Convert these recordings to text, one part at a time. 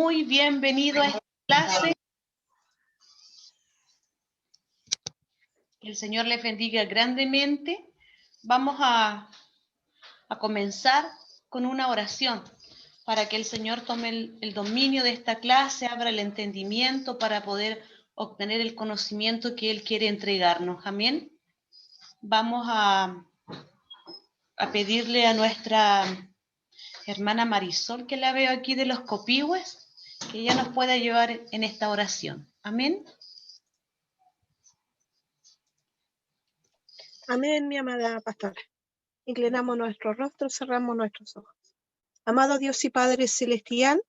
muy bienvenido a esta clase. Que el Señor les bendiga grandemente. Vamos a comenzar con una oración para que el Señor tome el dominio de esta clase, abra el entendimiento para poder obtener el conocimiento que Él quiere entregarnos. Amén. Vamos a pedirle a nuestra hermana Marisol, que la veo aquí de los Copihue, que ella nos pueda llevar en esta oración. Amén. Amén, mi amada pastora. Inclinamos nuestro rostro, cerramos nuestros ojos. Amado Dios y Padre Celestial,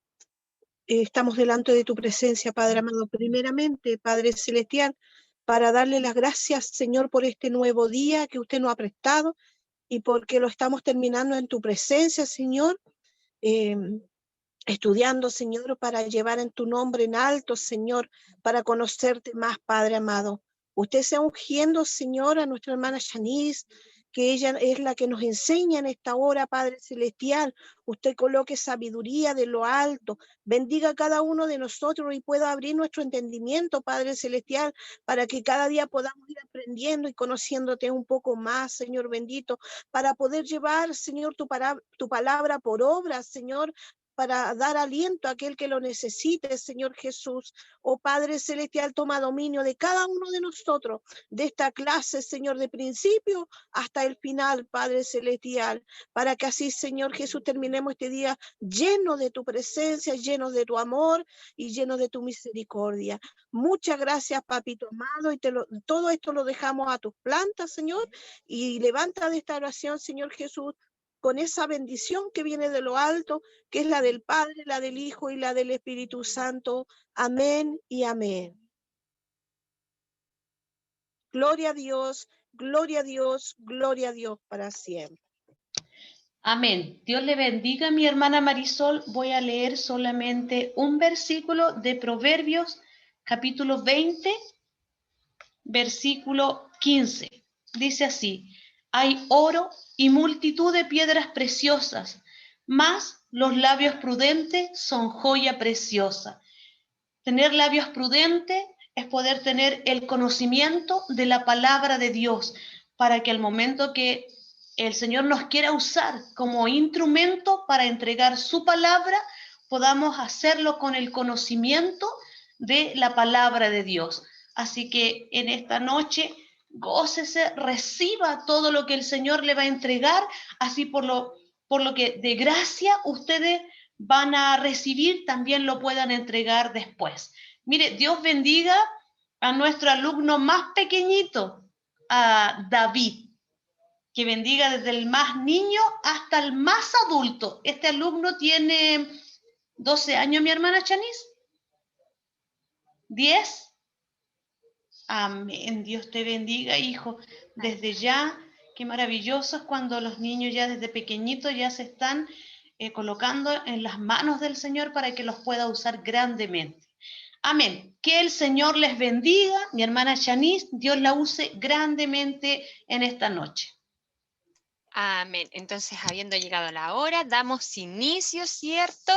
estamos delante de tu presencia, Padre amado. Primeramente, Padre Celestial, para darle las gracias, Señor, por este nuevo día que usted nos ha prestado y porque lo estamos terminando en tu presencia, Señor. Estudiando, Señor, para llevar en tu nombre en alto, Señor, para conocerte más, Padre amado. Usted sea ungiendo, Señor, a nuestra hermana Shanice, que ella es la que nos enseña en esta hora, Padre Celestial. Usted coloque sabiduría de lo alto, bendiga a cada uno de nosotros y pueda abrir nuestro entendimiento, Padre Celestial, para que cada día podamos ir aprendiendo y conociéndote un poco más, Señor bendito, para poder llevar, Señor, tu palabra por obra, Señor, para dar aliento a aquel que lo necesite, Señor Jesús. Oh Padre Celestial, toma dominio de cada uno de nosotros, de esta clase, Señor, de principio hasta el final, Padre Celestial, para que así, Señor Jesús, terminemos este día lleno de tu presencia, lleno de tu amor y lleno de tu misericordia. Muchas gracias, Papito amado, y todo esto lo dejamos a tus plantas, Señor, y levanta de esta oración, Señor Jesús, con esa bendición que viene de lo alto, que es la del Padre, la del Hijo y la del Espíritu Santo. Amén y amén. Gloria a Dios, gloria a Dios, gloria a Dios para siempre. Amén. Dios le bendiga, mi hermana Marisol. Voy a leer solamente un versículo de Proverbios, capítulo 20, versículo 15. Dice así: hay oro y multitud de piedras preciosas, mas los labios prudentes son joya preciosa. Tener labios prudentes es poder tener el conocimiento de la palabra de Dios, para que al momento que el Señor nos quiera usar como instrumento para entregar su palabra, podamos hacerlo con el conocimiento de la palabra de Dios. Así que en esta noche, gócese, reciba todo lo que el Señor le va a entregar, así por lo que de gracia ustedes van a recibir, también lo puedan entregar después. Mire, Dios bendiga a nuestro alumno más pequeñito, a David, que bendiga desde el más niño hasta el más adulto. Este alumno tiene 12 años, mi hermana Chanis. 10. Amén. Dios te bendiga, hijo. Desde ya, qué maravilloso es cuando los niños ya desde pequeñitos ya se están colocando en las manos del Señor para que los pueda usar grandemente. Amén. Que el Señor les bendiga. Mi hermana Shanice, Dios la use grandemente en esta noche. Amén. Entonces, habiendo llegado la hora, damos inicio, ¿cierto?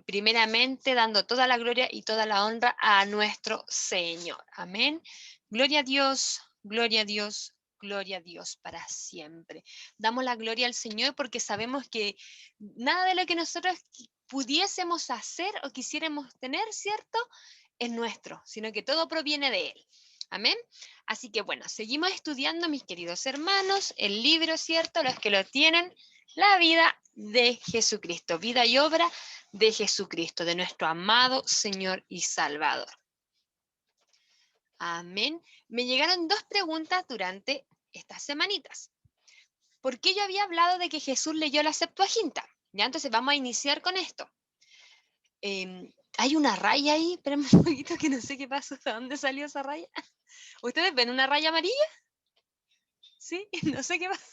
Primeramente, dando toda la gloria y toda la honra a nuestro Señor. Amén. Gloria a Dios, gloria a Dios, gloria a Dios para siempre. Damos la gloria al Señor porque sabemos que nada de lo que nosotros pudiésemos hacer o quisiéramos tener, ¿cierto?, es nuestro, sino que todo proviene de Él. Amén. Así que bueno, seguimos estudiando, mis queridos hermanos, el libro, ¿cierto? Los que lo tienen, la vida de Jesucristo, vida y obra de Jesucristo, de nuestro amado Señor y Salvador. Amén. Me llegaron 2 preguntas durante estas semanitas. ¿Por qué yo había hablado de que Jesús leyó la Septuaginta? Ya, entonces vamos a iniciar con esto. Hay una raya ahí, espérenme un poquito que no sé qué pasó, ¿de dónde salió esa raya? ¿Ustedes ven una raya amarilla? ¿Sí? No sé qué pasa.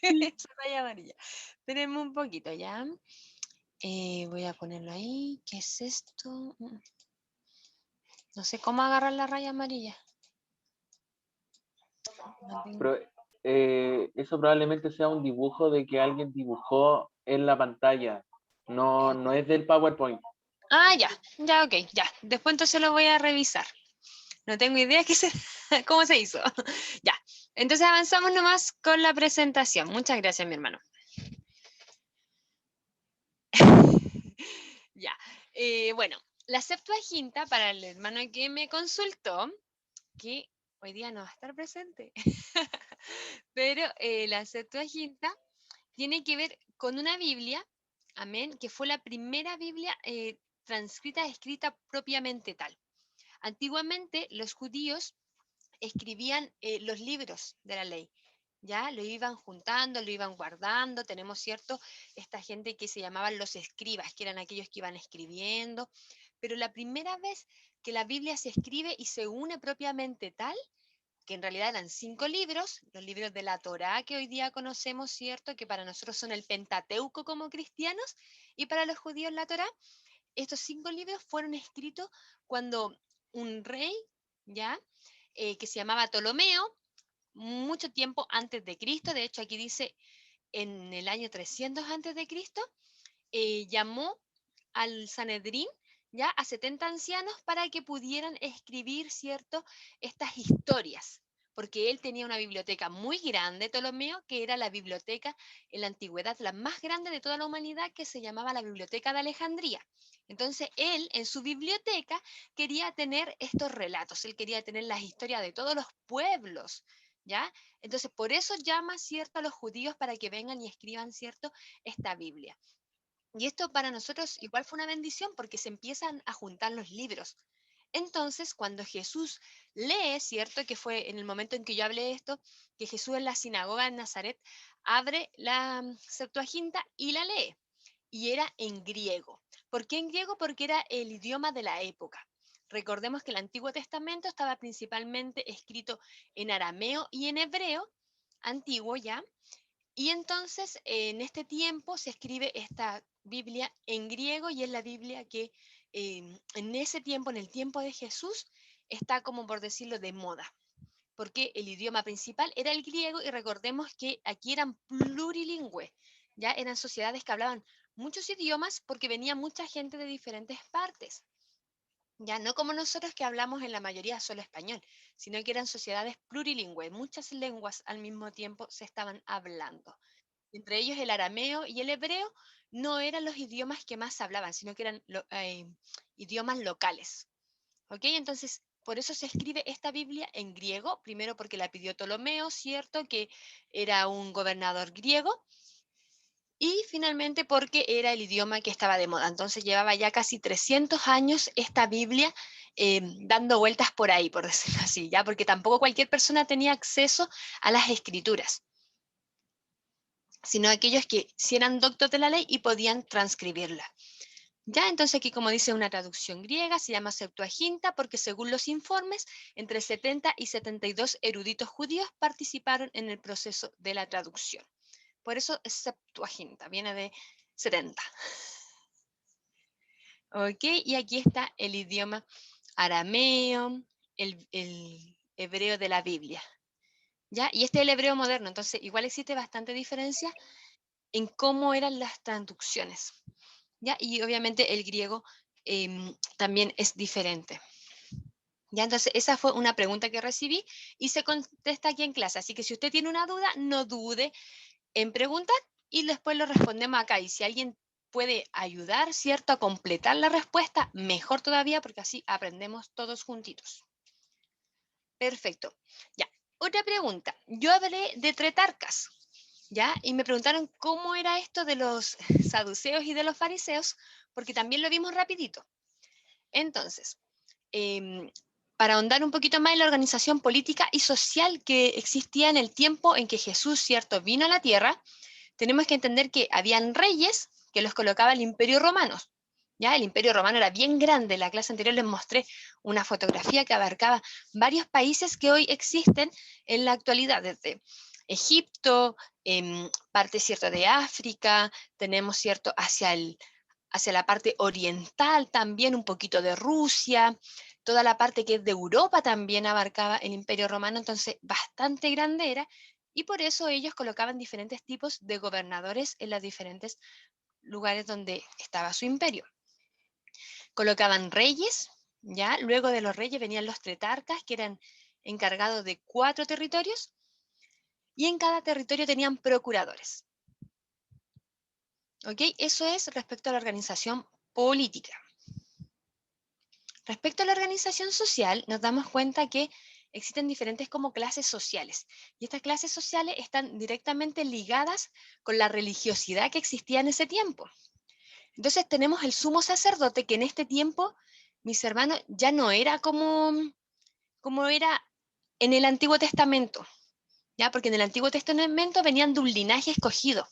Esa raya amarilla. Espérenme un poquito, ¿ya? Voy a ponerlo ahí. ¿Qué es esto? No sé cómo agarrar la raya amarilla. No tengo... Pero eso probablemente sea un dibujo de que alguien dibujó en la pantalla. No es del PowerPoint. Ah, ya, ok, ya. Después entonces lo voy a revisar. No tengo idea cómo se hizo. Ya, entonces avanzamos nomás con la presentación. Muchas gracias, mi hermano. Ya, bueno, la Septuaginta, para el hermano que me consultó, que hoy día no va a estar presente, pero la Septuaginta tiene que ver con una Biblia, amén, que fue la primera Biblia transcrita, escrita propiamente tal. Antiguamente los judíos escribían los libros de la ley, ya lo iban juntando, lo iban guardando. Tenemos, ¿cierto?, esta gente que se llamaban los escribas, que eran aquellos que iban escribiendo, pero la primera vez que la Biblia se escribe y se une propiamente tal, que en realidad eran 5 libros, los libros de la Torá que hoy día conocemos, ¿cierto?, que para nosotros son el Pentateuco como cristianos, y para los judíos la Torá, estos 5 libros fueron escritos cuando un rey, ¿ya?, que se llamaba Ptolomeo, mucho tiempo antes de Cristo. De hecho aquí dice en el año 300 antes de Cristo, llamó al Sanedrín, ya a 70 ancianos para que pudieran escribir, ¿cierto?, estas historias, porque él tenía una biblioteca muy grande, Ptolomeo, que era la biblioteca en la antigüedad, la más grande de toda la humanidad, que se llamaba la Biblioteca de Alejandría. Entonces él en su biblioteca quería tener estos relatos, él quería tener las historias de todos los pueblos, ¿ya? Entonces por eso llama, ¿cierto?, a los judíos para que vengan y escriban, ¿cierto?, esta Biblia. Y esto para nosotros igual fue una bendición porque se empiezan a juntar los libros. Entonces, cuando Jesús lee, ¿cierto?, que fue en el momento en que yo hablé esto, que Jesús en la sinagoga en Nazaret abre la Septuaginta y la lee. Y era en griego. ¿Por qué en griego? Porque era el idioma de la época. Recordemos que el Antiguo Testamento estaba principalmente escrito en arameo y en hebreo, antiguo ya, y entonces en este tiempo se escribe esta Biblia en griego y es la Biblia que en ese tiempo, en el tiempo de Jesús, está como por decirlo de moda, porque el idioma principal era el griego y recordemos que aquí eran plurilingües, ya eran sociedades que hablaban muchos idiomas porque venía mucha gente de diferentes partes. Ya no como nosotros que hablamos en la mayoría solo español, sino que eran sociedades plurilingües, muchas lenguas al mismo tiempo se estaban hablando. Entre ellos el arameo y el hebreo no eran los idiomas que más se hablaban, sino que eran idiomas locales. ¿Ok? Entonces, por eso se escribe esta Biblia en griego, primero porque la pidió Ptolomeo, ¿cierto?, que era un gobernador griego, y finalmente porque era el idioma que estaba de moda. Entonces llevaba ya casi 300 años esta Biblia dando vueltas por ahí, por decirlo así, ¿ya? Porque tampoco cualquier persona tenía acceso a las escrituras, sino aquellos que sí eran doctos de la ley y podían transcribirla. Ya, entonces aquí como dice una traducción griega, se llama Septuaginta porque según los informes, entre 70 y 72 eruditos judíos participaron en el proceso de la traducción. Por eso es Septuaginta, viene de 70. ¿Ok? Y aquí está el idioma arameo, el hebreo de la Biblia. ¿Ya? Y este es el hebreo moderno, entonces igual existe bastante diferencia en cómo eran las traducciones. ¿Ya? Y obviamente el griego también es diferente. ¿Ya? Entonces, esa fue una pregunta que recibí y se contesta aquí en clase. Así que si usted tiene una duda, no dude en preguntar y después lo respondemos acá. Y si alguien puede ayudar, ¿cierto?, a completar la respuesta, mejor todavía, porque así aprendemos todos juntitos. Perfecto. Ya, otra pregunta. Yo hablé de tretarcas, ¿ya? Y me preguntaron cómo era esto de los saduceos y de los fariseos, porque también lo vimos rapidito. Entonces, para ahondar un poquito más en la organización política y social que existía en el tiempo en que Jesús, ¿cierto?, vino a la tierra, tenemos que entender que habían reyes que los colocaba el Imperio Romano. ¿Ya? El Imperio Romano era bien grande. En la clase anterior les mostré una fotografía que abarcaba varios países que hoy existen en la actualidad, desde Egipto, parte, ¿cierto?, de África, tenemos, ¿cierto?, hacia la parte oriental también, un poquito de Rusia, toda la parte que es de Europa también abarcaba el Imperio Romano, entonces bastante grande era, y por eso ellos colocaban diferentes tipos de gobernadores en los diferentes lugares donde estaba su imperio. colocaban reyes, ¿ya? Luego de los reyes venían los tetrarcas, que eran encargados de 4 territorios, y en cada territorio tenían procuradores. ¿Ok? Eso es respecto a la organización política. Respecto a la organización social, nos damos cuenta que existen diferentes como clases sociales, y estas clases sociales están directamente ligadas con la religiosidad que existía en ese tiempo. Entonces tenemos el sumo sacerdote, que en este tiempo, mis hermanos, ya no era como era en el Antiguo Testamento, ¿ya? Porque en el Antiguo Testamento venían de un linaje escogido.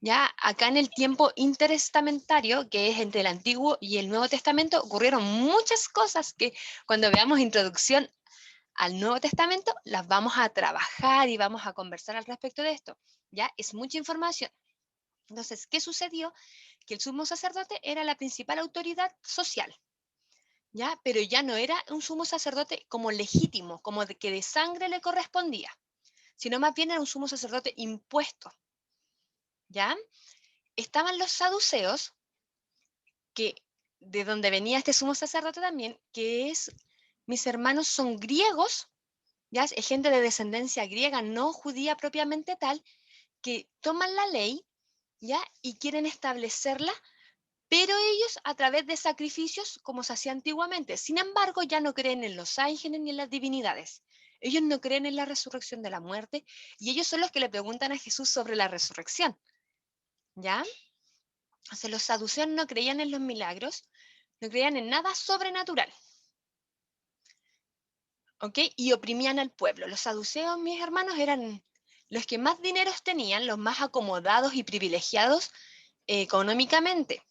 Ya acá en el tiempo intertestamentario, que es entre el Antiguo y el Nuevo Testamento, ocurrieron muchas cosas que cuando veamos introducción al Nuevo Testamento las vamos a trabajar y vamos a conversar al respecto de esto. Ya es mucha información. Entonces, ¿qué sucedió? Que el sumo sacerdote era la principal autoridad social, ¿ya? Pero ya no era un sumo sacerdote como legítimo, como de que de sangre le correspondía, sino más bien era un sumo sacerdote impuesto, ¿ya? Estaban los saduceos, que de donde venía este sumo sacerdote también, que es, mis hermanos son griegos, ya es gente de descendencia griega, no judía propiamente tal, que toman la ley, ya, y quieren establecerla, pero ellos a través de sacrificios como se hacía antiguamente. Sin embargo, ya no creen en los ángeles ni en las divinidades. Ellos no creen en la resurrección de la muerte, y ellos son los que le preguntan a Jesús sobre la resurrección, ¿ya? O sea, los saduceos no creían en los milagros, no creían en nada sobrenatural, ¿ok? Y oprimían al pueblo. Los saduceos, mis hermanos, eran los que más dineros tenían, los más acomodados y privilegiados económicamente,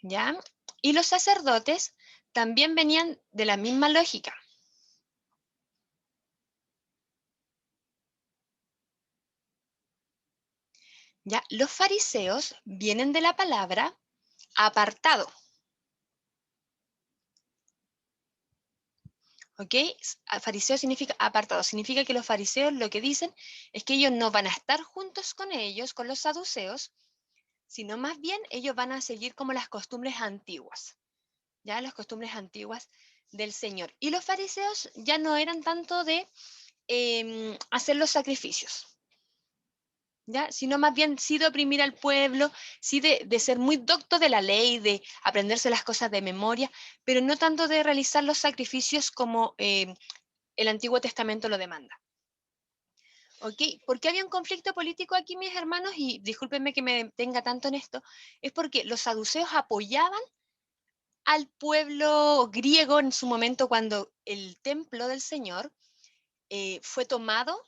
¿ya? Y los sacerdotes también venían de la misma lógica. ¿Ya? Los fariseos vienen de la palabra apartado, ¿ok? Fariseo significa apartado, significa que los fariseos lo que dicen es que ellos no van a estar juntos con ellos, con los saduceos, sino más bien ellos van a seguir como las costumbres antiguas, ya las costumbres antiguas del Señor. Y los fariseos ya no eran tanto de hacer los sacrificios, ¿ya? Sino más bien sí de oprimir al pueblo, sí de ser muy docto de la ley, de aprenderse las cosas de memoria, pero no tanto de realizar los sacrificios como el Antiguo Testamento lo demanda. ¿Ok? ¿Por qué había un conflicto político aquí, mis hermanos? Y discúlpenme que me detenga tanto en esto, es porque los saduceos apoyaban al pueblo griego en su momento cuando el templo del Señor fue tomado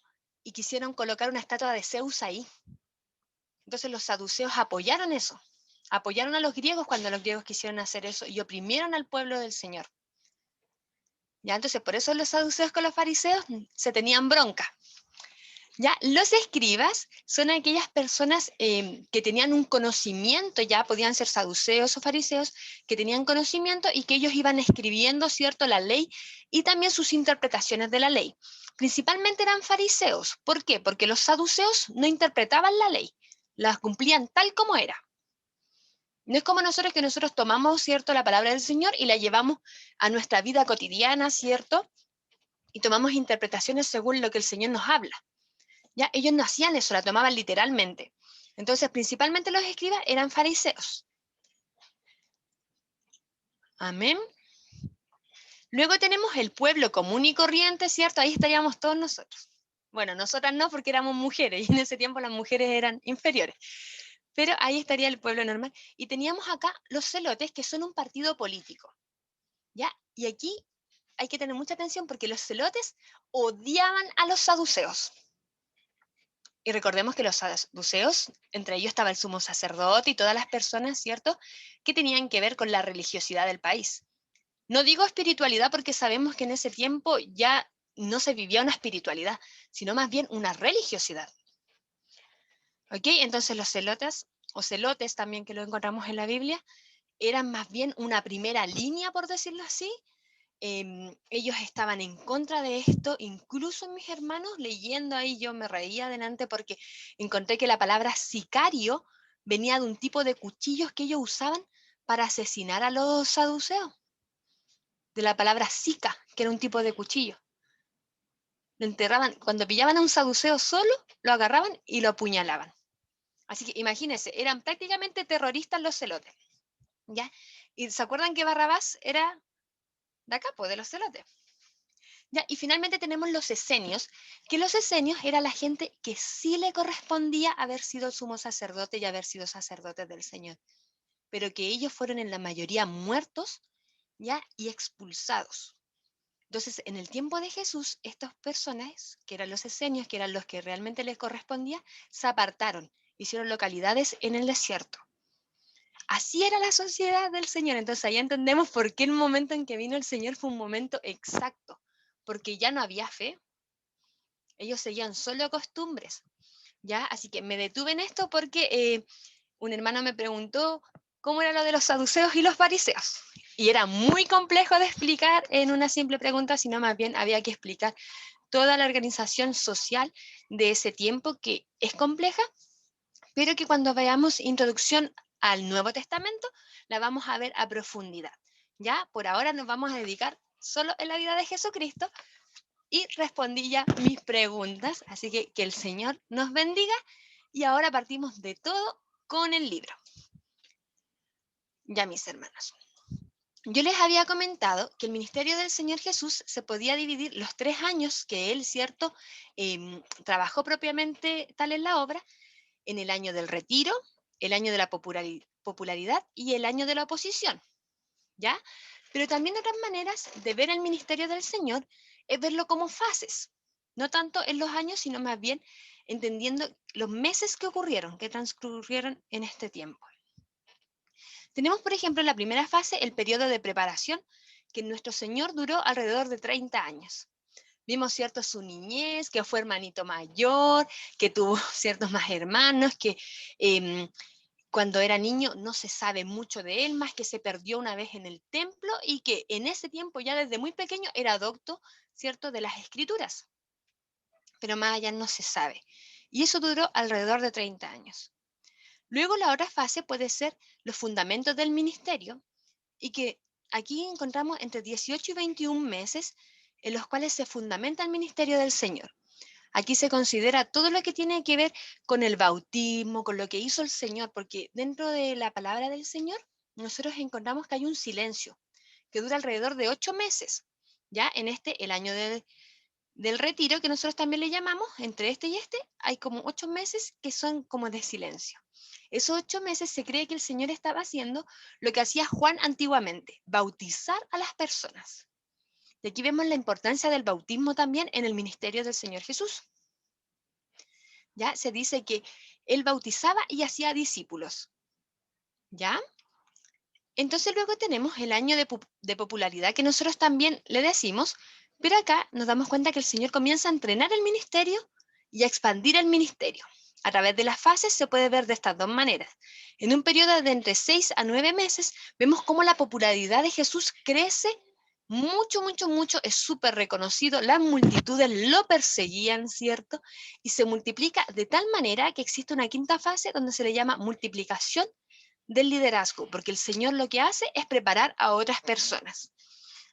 y quisieron colocar una estatua de Zeus ahí. Entonces los saduceos apoyaron eso, apoyaron a los griegos cuando los griegos quisieron hacer eso y oprimieron al pueblo del Señor. ¿Ya? Entonces por eso los saduceos con los fariseos se tenían bronca. ¿Ya? Los escribas son aquellas personas que tenían un conocimiento, ya podían ser saduceos o fariseos, que tenían conocimiento y que ellos iban escribiendo, ¿cierto?, la ley y también sus interpretaciones de la ley. Principalmente eran fariseos. ¿Por qué? Porque los saduceos no interpretaban la ley, la cumplían tal como era. No es como nosotros, que nosotros tomamos, ¿cierto?, la palabra del Señor y la llevamos a nuestra vida cotidiana, ¿cierto?, y tomamos interpretaciones según lo que el Señor nos habla. ¿Ya? Ellos no hacían eso, la tomaban literalmente. Entonces, principalmente los escribas eran fariseos. Amén. Luego tenemos el pueblo común y corriente, ¿cierto? Ahí estaríamos todos nosotros. Bueno, nosotras no, porque éramos mujeres, y en ese tiempo las mujeres eran inferiores. Pero ahí estaría el pueblo normal. Y teníamos acá los celotes, que son un partido político, ¿ya? Y aquí hay que tener mucha atención, porque los celotes odiaban a los saduceos. Y recordemos que los saduceos, entre ellos estaba el sumo sacerdote y todas las personas, ¿cierto?, que tenían que ver con la religiosidad del país. No digo espiritualidad, porque sabemos que en ese tiempo ya no se vivía una espiritualidad, sino más bien una religiosidad. ¿Ok? Entonces los celotes, o celotes también, que lo encontramos en la Biblia, eran más bien una primera línea, por decirlo así. Ellos estaban en contra de esto, incluso mis hermanos, leyendo ahí yo me reía adelante, porque encontré que la palabra sicario venía de un tipo de cuchillos que ellos usaban para asesinar a los saduceos, de la palabra sica, que era un tipo de cuchillo. Lo enterraban, cuando pillaban a un saduceo solo, lo agarraban y lo apuñalaban. Así que imagínense, eran prácticamente terroristas los celotes, ¿ya? ¿Y se acuerdan que Barrabás era de acá, pues, de los celotes? ¿Ya? Y finalmente tenemos los esenios, que los esenios era la gente que sí le correspondía haber sido sumo sacerdote y haber sido sacerdotes del Señor, pero que ellos fueron en la mayoría muertos, ¿ya? Y expulsados. Entonces, en el tiempo de Jesús, estas personas, que eran los esenios, que eran los que realmente les correspondía, se apartaron, hicieron localidades en el desierto. Así era la sociedad del Señor. Entonces ahí entendemos por qué el momento en que vino el Señor fue un momento exacto, porque ya no había fe. Ellos seguían solo costumbres, ¿ya? Así que me detuve en esto porque un hermano me preguntó cómo era lo de los saduceos y los fariseos. Y era muy complejo de explicar en una simple pregunta, sino más bien había que explicar toda la organización social de ese tiempo, que es compleja, pero que cuando veamos introducción al Nuevo Testamento, la vamos a ver a profundidad. Ya, por ahora nos vamos a dedicar solo en la vida de Jesucristo y respondí ya mis preguntas, así que el Señor nos bendiga y ahora partimos de todo con el libro. Ya, mis hermanos. Yo les había comentado que el ministerio del Señor Jesús se podía dividir los 3 años que él, ¿cierto?, trabajó propiamente tal en la obra, en el año del retiro, el año de la popularidad y el año de la oposición, ¿ya? Pero también otras maneras de ver el ministerio del Señor es verlo como fases, no tanto en los años, sino más bien entendiendo los meses que ocurrieron, que transcurrieron en este tiempo. Tenemos, por ejemplo, en la primera fase el periodo de preparación, que nuestro Señor duró alrededor de 30 años. Vimos, ¿cierto?, su niñez, que fue hermanito mayor, que tuvo ciertos más hermanos, que cuando era niño no se sabe mucho de él, más que se perdió una vez en el templo y que en ese tiempo ya desde muy pequeño era docto, ¿cierto?, de las escrituras. Pero más allá no se sabe. Y eso duró alrededor de 30 años. Luego la otra fase puede ser los fundamentos del ministerio, y que aquí encontramos entre 18 y 21 meses en los cuales se fundamenta el ministerio del Señor. Aquí se considera todo lo que tiene que ver con el bautismo, con lo que hizo el Señor, porque dentro de la palabra del Señor nosotros encontramos que hay un silencio que dura alrededor de 8 meses, ya en el año del retiro, que nosotros también le llamamos, entre este y este, hay como 8 meses que son como de silencio. Esos 8 meses se cree que el Señor estaba haciendo lo que hacía Juan antiguamente, bautizar a las personas. Y aquí vemos la importancia del bautismo también en el ministerio del Señor Jesús. Ya se dice que él bautizaba y hacía discípulos. ¿Ya? Entonces luego tenemos el año de popularidad, que nosotros también le decimos, pero acá nos damos cuenta que el Señor comienza a entrenar el ministerio y a expandir el ministerio. A través de las fases se puede ver de estas dos maneras. En un periodo de entre 6 a 9 meses, vemos cómo la popularidad de Jesús crece mucho, mucho, mucho, es súper reconocido, las multitudes lo perseguían, ¿cierto? Y se multiplica de tal manera que existe una quinta fase donde se le llama multiplicación del liderazgo, porque el Señor lo que hace es preparar a otras personas.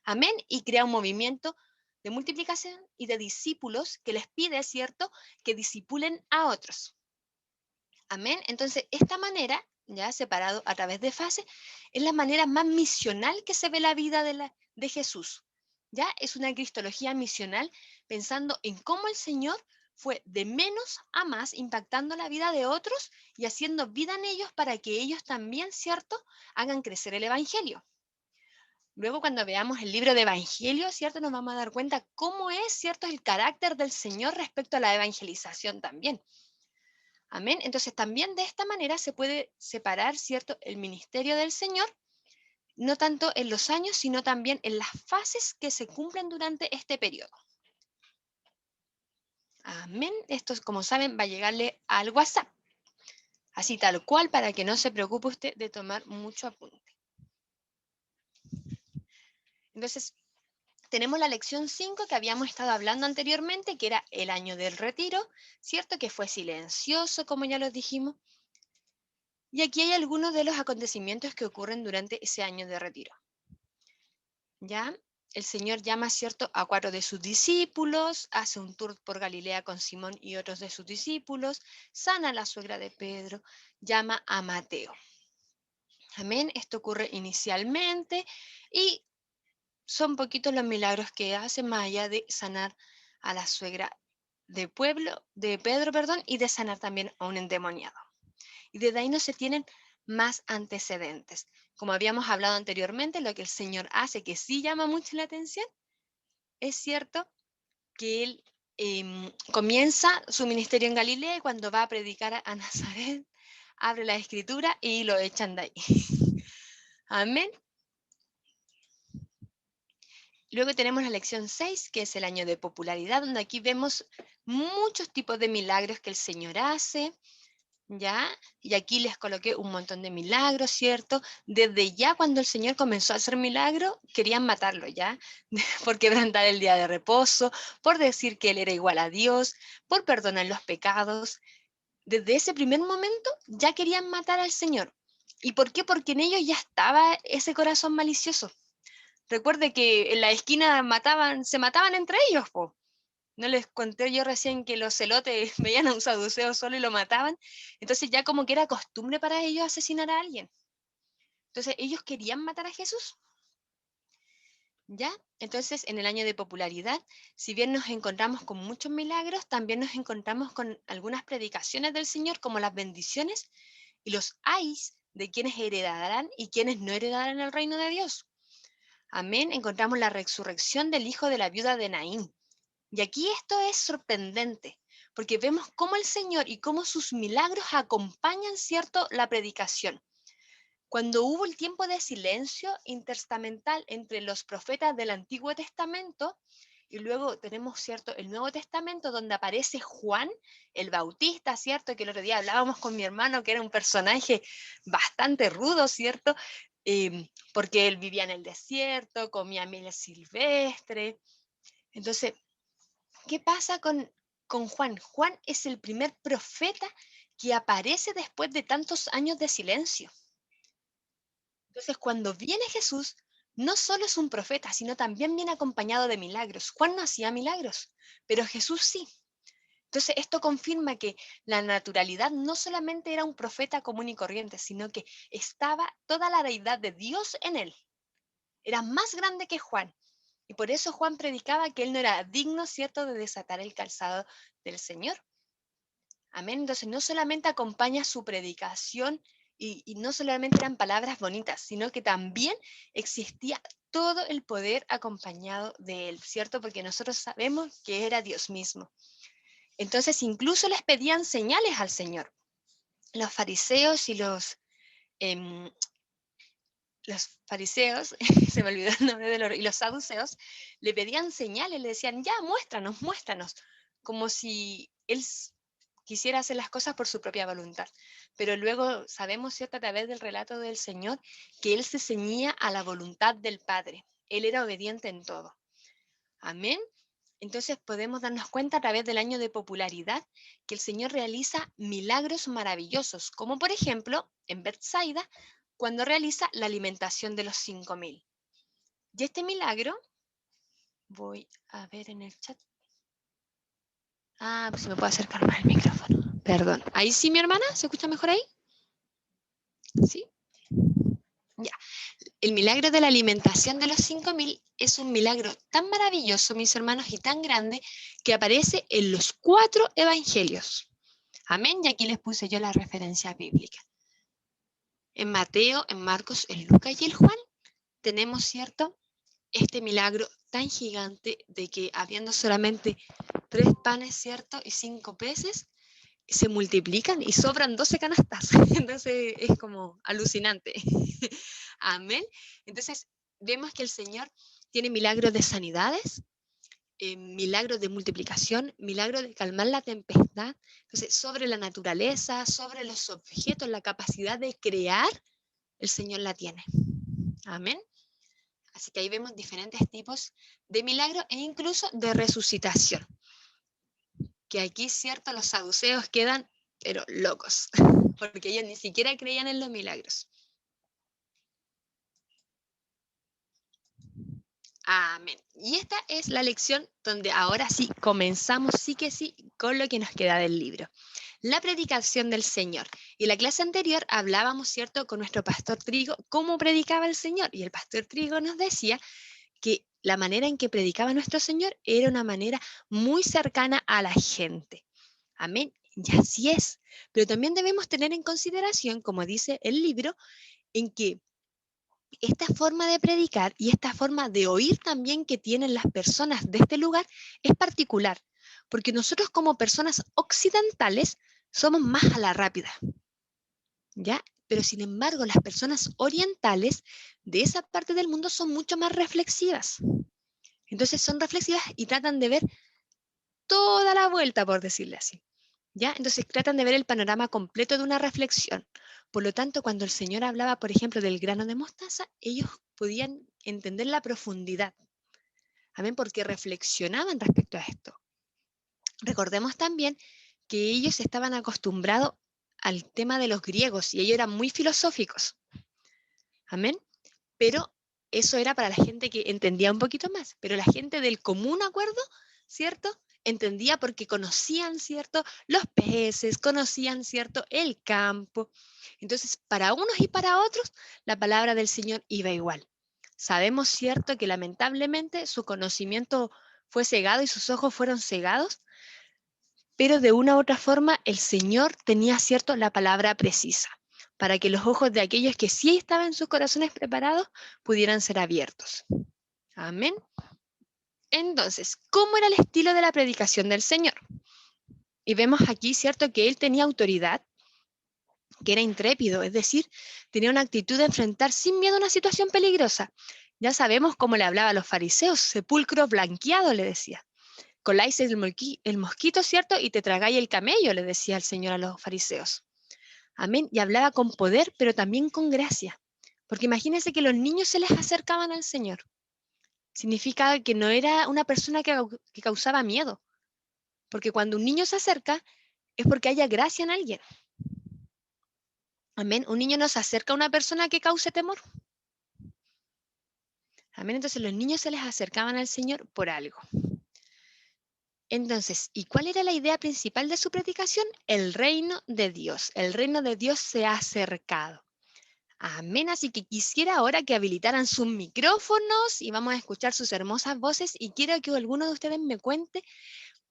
Amén. Y crea un movimiento de multiplicación y de discípulos que les pide, ¿cierto?, que discipulen a otros. Amén. Entonces, esta manera, ya separado a través de fases, es la manera más misional que se ve la vida de Jesús. Ya es una cristología misional pensando en cómo el Señor fue de menos a más, impactando la vida de otros y haciendo vida en ellos para que ellos también, ¿cierto?, hagan crecer el Evangelio. Luego, cuando veamos el libro de Evangelio, ¿cierto?, nos vamos a dar cuenta cómo es, ¿cierto?, el carácter del Señor respecto a la evangelización también. Amén. Entonces, también de esta manera se puede separar, ¿cierto?, el ministerio del Señor, no tanto en los años, sino también en las fases que se cumplen durante este periodo. Amén. Esto, como saben, va a llegarle al WhatsApp. Así tal cual, para que no se preocupe usted de tomar mucho apunte. Entonces, tenemos la lección 5 que habíamos estado hablando anteriormente, que era el año del retiro, ¿cierto? Que fue silencioso, como ya lo dijimos. Y aquí hay algunos de los acontecimientos que ocurren durante ese año de retiro. ¿Ya? El Señor llama, ¿cierto?, a 4 de sus discípulos, hace un tour por Galilea con Simón y otros de sus discípulos, sana a la suegra de Pedro, llama a Mateo. Amén. Esto ocurre inicialmente y son poquitos los milagros que hace más allá de sanar a la suegra de Pedro, perdón, y de sanar también a un endemoniado. Y desde ahí no se tienen más antecedentes. Como habíamos hablado anteriormente, lo que el Señor hace, que sí llama mucho la atención, es cierto que Él comienza su ministerio en Galilea y cuando va a predicar a Nazaret, abre la escritura y lo echan de ahí. Amén. Luego tenemos la lección 6, que es el año de popularidad, donde aquí vemos muchos tipos de milagros que el Señor hace, ¿ya? Y aquí les coloqué un montón de milagros, ¿cierto? Desde ya cuando el Señor comenzó a hacer milagros, querían matarlo, ¿ya? Por quebrantar el día de reposo, por decir que Él era igual a Dios, por perdonar los pecados. Desde ese primer momento ya querían matar al Señor. ¿Y por qué? Porque en ellos ya estaba ese corazón malicioso. Recuerde que en la esquina se mataban entre ellos, po. ¿No les conté yo recién que los celotes veían a un saduceo solo y lo mataban? Entonces ya como que era costumbre para ellos asesinar a alguien. Entonces ellos querían matar a Jesús. ¿Ya? Entonces en el año de popularidad, si bien nos encontramos con muchos milagros, también nos encontramos con algunas predicaciones del Señor, como las bendiciones y los ayes de quienes heredarán y quienes no heredarán el reino de Dios. Amén. Encontramos la resurrección del hijo de la viuda de Naín. Y aquí esto es sorprendente, porque vemos cómo el Señor y cómo sus milagros acompañan, ¿cierto?, la predicación. Cuando hubo el tiempo de silencio intertestamental entre los profetas del Antiguo Testamento, y luego tenemos, ¿cierto?, el Nuevo Testamento, donde aparece Juan, el Bautista, ¿cierto?, que el otro día hablábamos con mi hermano, que era un personaje bastante rudo, ¿cierto?, porque él vivía en el desierto, comía miel silvestre. Entonces, ¿qué pasa con Juan? Juan es el primer profeta que aparece después de tantos años de silencio. Entonces, cuando viene Jesús, no solo es un profeta, sino también viene acompañado de milagros. Juan no hacía milagros, pero Jesús sí. Entonces, esto confirma que la naturalidad no solamente era un profeta común y corriente, sino que estaba toda la deidad de Dios en él. Era más grande que Juan. Y por eso Juan predicaba que él no era digno, ¿cierto?, de desatar el calzado del Señor. Amén. Entonces, no solamente acompaña su predicación y no solamente eran palabras bonitas, sino que también existía todo el poder acompañado de él, ¿cierto? Porque nosotros sabemos que era Dios mismo. Entonces, incluso les pedían señales al Señor. Los fariseos y los fariseos, se me olvidó el nombre y los saduceos, le pedían señales, le decían, ya, muéstranos, muéstranos, como si él quisiera hacer las cosas por su propia voluntad. Pero luego sabemos, ¿cierto?, a través del relato del Señor, que él se ceñía a la voluntad del Padre. Él era obediente en todo. Amén. Entonces podemos darnos cuenta a través del año de popularidad que el Señor realiza milagros maravillosos, como por ejemplo en Betsaida, cuando realiza la alimentación de los 5.000. Y este milagro, voy a ver en el chat. Pues si me puedo acercar más el micrófono. Perdón. ¿Ahí sí, mi hermana? ¿Se escucha mejor ahí? ¿Sí? Ya. El milagro de la alimentación de los 5.000 es un milagro tan maravilloso, mis hermanos, y tan grande, que aparece en los 4 evangelios. Amén. Y aquí les puse yo la referencia bíblica. En Mateo, en Marcos, en Lucas y en Juan tenemos, ¿cierto?, este milagro tan gigante de que habiendo solamente 3 panes, ¿cierto?, y 5 peces, se multiplican y sobran 12 canastas. Entonces es como alucinante. Amén. Entonces vemos que el Señor tiene milagros de sanidades, milagros de multiplicación, milagros de calmar la tempestad. Entonces, sobre la naturaleza, sobre los objetos, la capacidad de crear, el Señor la tiene. Amén. Así que ahí vemos diferentes tipos de milagros e incluso de resucitación. Que aquí, cierto, los saduceos quedan, pero locos. porque ellos ni siquiera creían en los milagros. Amén. Y esta es la lección donde ahora sí comenzamos, sí que sí, con lo que nos queda del libro. La predicación del Señor. Y la clase anterior hablábamos, ¿cierto?, con nuestro pastor Trigo, cómo predicaba el Señor. Y el pastor Trigo nos decía que la manera en que predicaba nuestro Señor era una manera muy cercana a la gente. Amén. Y así es. Pero también debemos tener en consideración, como dice el libro, en que esta forma de predicar y esta forma de oír también que tienen las personas de este lugar es particular, porque nosotros como personas occidentales somos más a la rápida, ¿ya? Pero sin embargo las personas orientales de esa parte del mundo son mucho más reflexivas. Entonces son reflexivas y tratan de ver toda la vuelta, por decirlo así, ¿ya? Entonces tratan de ver el panorama completo de una reflexión. Por lo tanto, cuando el Señor hablaba, por ejemplo, del grano de mostaza, ellos podían entender la profundidad. Amén, porque reflexionaban respecto a esto. Recordemos también que ellos estaban acostumbrados al tema de los griegos y ellos eran muy filosóficos. Amén. Pero eso era para la gente que entendía un poquito más. Pero la gente del común acuerdo, ¿cierto?, entendía porque conocían, ¿cierto?, los peces, conocían, ¿cierto?, el campo. Entonces, para unos y para otros, la palabra del Señor iba igual. Sabemos, ¿cierto?, que lamentablemente su conocimiento fue cegado y sus ojos fueron cegados, pero de una u otra forma el Señor tenía, ¿cierto?, la palabra precisa, para que los ojos de aquellos que sí estaban en sus corazones preparados pudieran ser abiertos. Amén. Entonces, ¿cómo era el estilo de la predicación del Señor? Y vemos aquí, ¿cierto?, que él tenía autoridad, que era intrépido, es decir, tenía una actitud de enfrentar sin miedo una situación peligrosa. Ya sabemos cómo le hablaba a los fariseos, sepulcro blanqueado, le decía. Coláis el mosquito, ¿cierto?, y te tragáis el camello, le decía el Señor a los fariseos. Amén. Y hablaba con poder, pero también con gracia. Porque imagínense que los niños se les acercaban al Señor. Significa que no era una persona que causaba miedo. Porque cuando un niño se acerca, es porque haya gracia en alguien. Amén. Un niño no se acerca a una persona que cause temor. Amén. Entonces los niños se les acercaban al Señor por algo. Entonces, ¿y cuál era la idea principal de su predicación? El reino de Dios. El reino de Dios se ha acercado. Amén. Así que quisiera ahora que habilitaran sus micrófonos y vamos a escuchar sus hermosas voces y quiero que alguno de ustedes me cuente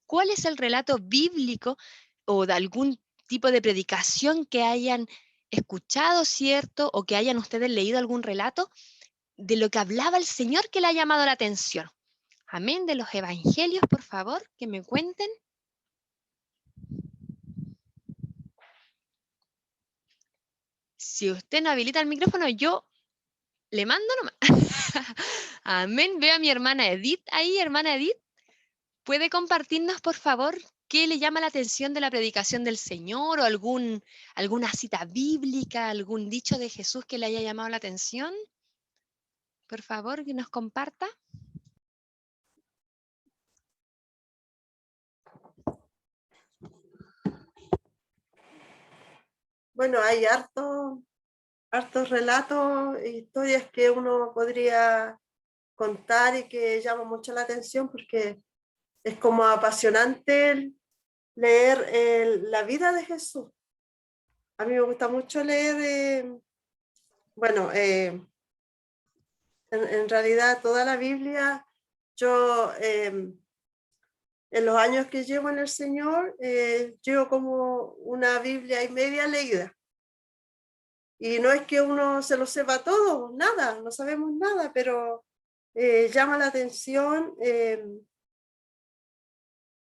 cuál es el relato bíblico o de algún tipo de predicación que hayan escuchado, ¿cierto? O que hayan ustedes leído algún relato de lo que hablaba el Señor que le ha llamado la atención. Amén. De los evangelios, por favor, que me cuenten. Si usted no habilita el micrófono, yo le mando nomás. Amén. Veo a mi hermana Edith ahí. Hermana Edith, ¿puede compartirnos, por favor, qué le llama la atención de la predicación del Señor o alguna cita bíblica, algún dicho de Jesús que le haya llamado la atención? Por favor, que nos comparta. Bueno, hay hartos relatos, historias que uno podría contar y que llaman mucho la atención porque es como apasionante leer la vida de Jesús. A mí me gusta mucho leer, en realidad toda la Biblia. Yo en los años que llevo en el Señor, llevo como una Biblia y media leída. Y no es que uno se lo sepa todo, nada, no sabemos nada, pero llama la atención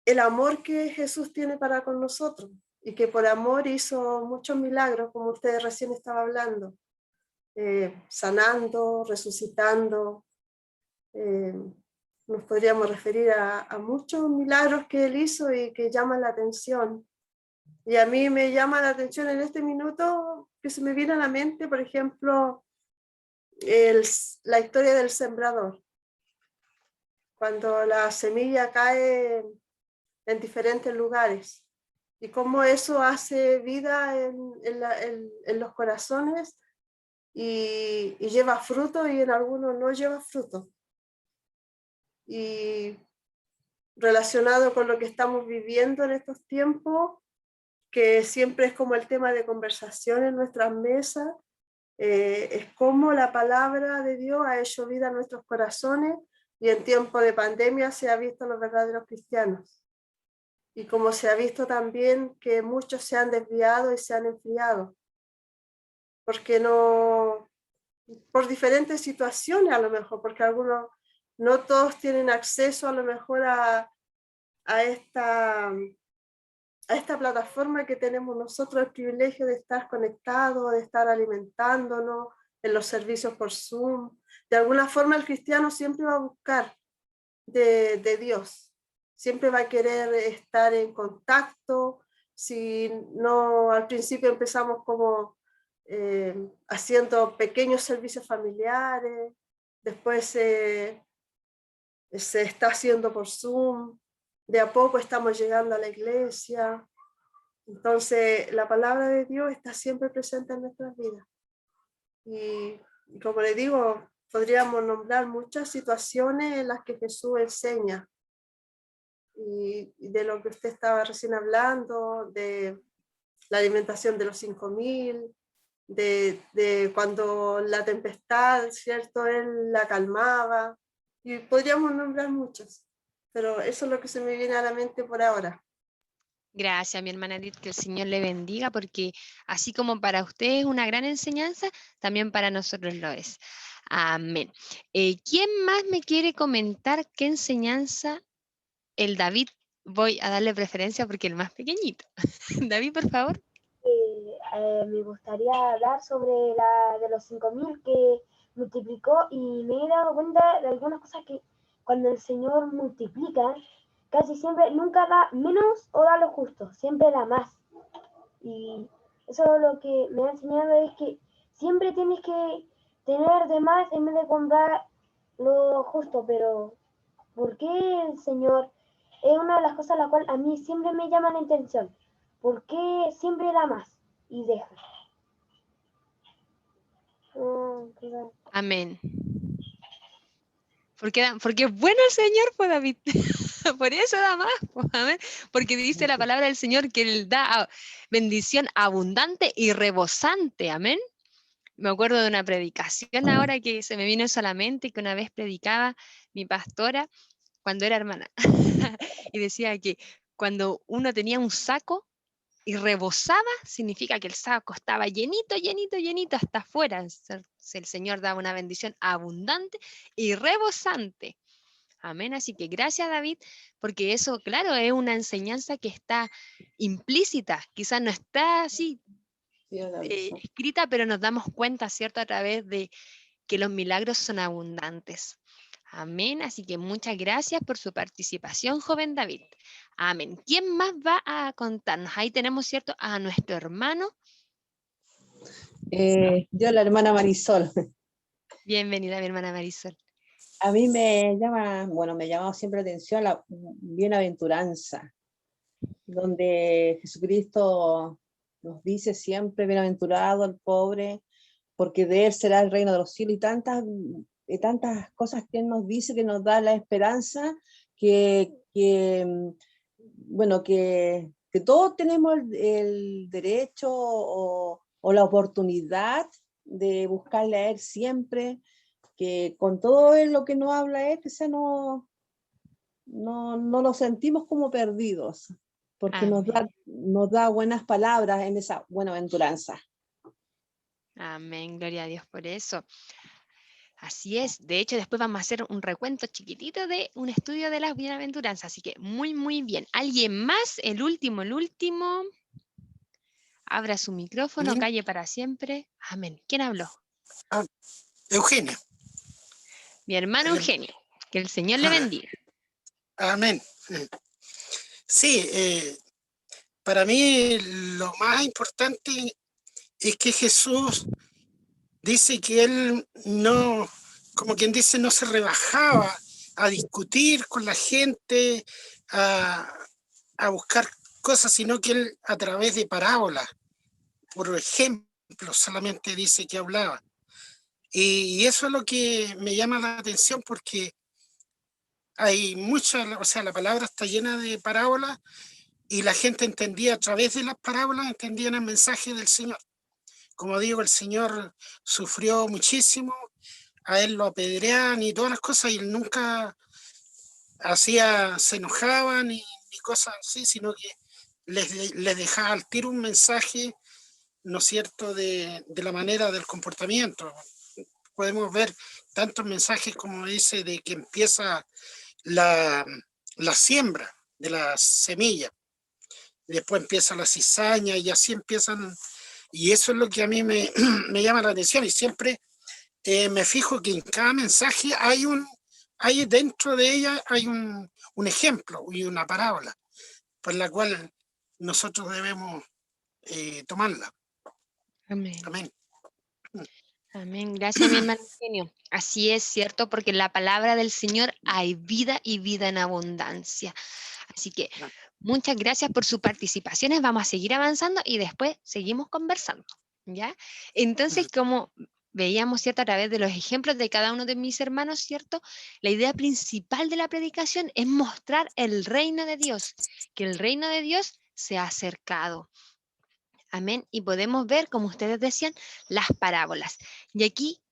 el amor que Jesús tiene para con nosotros y que por amor hizo muchos milagros, como usted recién estaba hablando, sanando, resucitando. Nos podríamos referir a muchos milagros que él hizo y que llaman la atención. Y a mí me llama la atención en este minuto que se me viene a la mente, por ejemplo, la historia del sembrador. Cuando la semilla cae en diferentes lugares y cómo eso hace vida en los corazones y lleva fruto, y en algunos no lleva fruto. Y relacionado con lo que estamos viviendo en estos tiempos, que siempre es como el tema de conversación en nuestras mesas, es cómo la palabra de Dios ha hecho vida en nuestros corazones, y en tiempo de pandemia se ha visto los verdaderos cristianos. Y como se ha visto también que muchos se han desviado y se han enfriado, porque no, por diferentes situaciones a lo mejor, porque algunos, no todos tienen acceso a lo mejor a esta plataforma que tenemos nosotros, el privilegio de estar conectados, de estar alimentándonos en los servicios por Zoom. De alguna forma el cristiano siempre va a buscar de Dios, siempre va a querer estar en contacto. Si no, al principio empezamos como haciendo pequeños servicios familiares, después se está haciendo por Zoom, de a poco estamos llegando a la iglesia. Entonces la palabra de Dios está siempre presente en nuestras vidas. Y como le digo, podríamos nombrar muchas situaciones en las que Jesús enseña. Y de lo que usted estaba recién hablando, de la alimentación de los 5.000, de cuando la tempestad, ¿cierto? Él la calmaba. Y podríamos nombrar muchas, pero eso es lo que se me viene a la mente por ahora. Gracias, mi hermana Edith, que el Señor le bendiga, porque así como para usted es una gran enseñanza, también para nosotros lo es. Amén. ¿Quién más me quiere comentar qué enseñanza? El David, voy a darle preferencia porque el más pequeñito. David, por favor. Me gustaría hablar sobre la de los 5.000 que multiplicó, y me he dado cuenta de algunas cosas, que cuando el Señor multiplica, casi siempre nunca da menos o da lo justo, siempre da más. Y eso lo que me ha enseñado es que siempre tienes que tener de más en vez de comprar lo justo. Pero ¿por qué el Señor? Es una de las cosas a la cual a mí siempre me llama la atención. ¿Por qué siempre da más y deja? Amén. Porque es bueno el Señor, pues David. Por eso da más, pues, amén. Porque dice la palabra del Señor que Él da bendición abundante y rebosante, amén. Me acuerdo de una predicación ahora que se me vino solamente, que una vez predicaba mi pastora cuando era hermana. Y decía que cuando uno tenía un saco y rebosaba, significa que el saco estaba llenito, llenito, llenito hasta afuera. El Señor daba una bendición abundante y rebosante. Amén. Así que gracias, David, porque eso, claro, es una enseñanza que está implícita. Quizás no está así escrita, pero nos damos cuenta, ¿cierto?, a través de que los milagros son abundantes. Amén. Así que muchas gracias por su participación, joven David. Amén. ¿Quién más va a contarnos? Ahí tenemos, ¿cierto?, a nuestro hermano. Yo, la hermana Marisol. Bienvenida, mi hermana Marisol. A mí me llama siempre la atención la bienaventuranza, donde Jesucristo nos dice siempre: bienaventurado el pobre, porque de él será el reino de los cielos, y tantas cosas que él nos dice, que nos da la esperanza que todos tenemos el derecho o la oportunidad de buscarle a él siempre, que con todo lo que nos habla él, quizá no lo sentimos como perdidos, porque nos da buenas palabras en esa buenaventuranza. Amén, gloria a Dios por eso. Así es. De hecho, después vamos a hacer un recuento chiquitito de un estudio de las bienaventuranzas. Así que muy, muy bien. ¿Alguien más? El último. Abra su micrófono, ¿Sí? Calle para siempre. Amén. ¿Quién habló? Eugenio. Mi hermano Eugenio. Que el Señor le bendiga. Amén. Sí, para mí lo más importante es que Jesús dice que él no, como quien dice, no se rebajaba a discutir con la gente, a buscar cosas, sino que él a través de parábolas, por ejemplo, solamente dice que hablaba. Y eso es lo que me llama la atención, porque hay muchas, o sea, la palabra está llena de parábolas y la gente entendía a través de las parábolas, entendían el mensaje del Señor. Como digo, el Señor sufrió muchísimo, a él lo apedreaban y todas las cosas, y él nunca se enojaba ni cosas así, sino que les dejaba al tiro un mensaje, ¿no es cierto?, de la manera del comportamiento. Podemos ver tantos mensajes como dice de que empieza la siembra de la semilla, después empieza la cizaña y así empiezan, y eso es lo que a mí me llama la atención, y siempre me fijo que en cada mensaje hay dentro de ella hay un ejemplo y una parábola por la cual nosotros debemos tomarla. Amén. Amén. Amén. Gracias, mi hermano Eugenio. Así es, cierto, porque en la palabra del Señor hay vida y vida en abundancia. Así que muchas gracias por sus participaciones. Vamos a seguir avanzando y después seguimos conversando, ¿ya? Entonces, como veíamos, ¿cierto?, a través de los ejemplos de cada uno de mis hermanos, ¿cierto?, la idea principal de la predicación es mostrar el reino de Dios, que el reino de Dios se ha acercado. Amén. Y podemos ver, como ustedes decían, las parábolas. Y aquí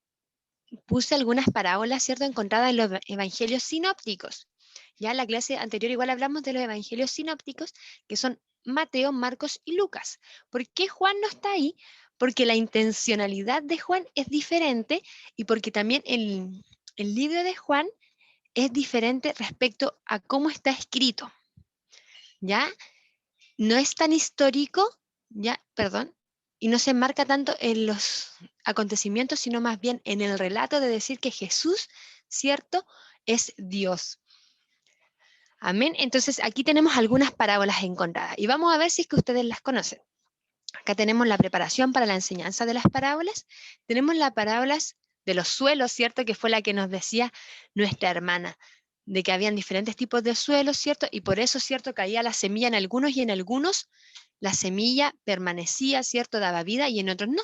puse algunas parábolas, ¿cierto?, encontradas en los evangelios sinópticos. Ya en la clase anterior igual hablamos de los evangelios sinópticos, que son Mateo, Marcos y Lucas. ¿Por qué Juan no está ahí? Porque la intencionalidad de Juan es diferente y porque también el libro de Juan es diferente respecto a cómo está escrito. ¿Ya? No es tan histórico, ya, perdón, y no se enmarca tanto en los acontecimientos, sino más bien en el relato de decir que Jesús, ¿cierto?, es Dios. Amén. Entonces aquí tenemos algunas parábolas encontradas y vamos a ver si es que ustedes las conocen. Acá tenemos la preparación para la enseñanza de las parábolas. Tenemos las parábolas de los suelos, ¿cierto?, que fue la que nos decía nuestra hermana, de que habían diferentes tipos de suelos, ¿cierto? Y por eso, ¿cierto?, caía la semilla en algunos y en algunos la semilla permanecía, ¿cierto?, daba vida y en otros no.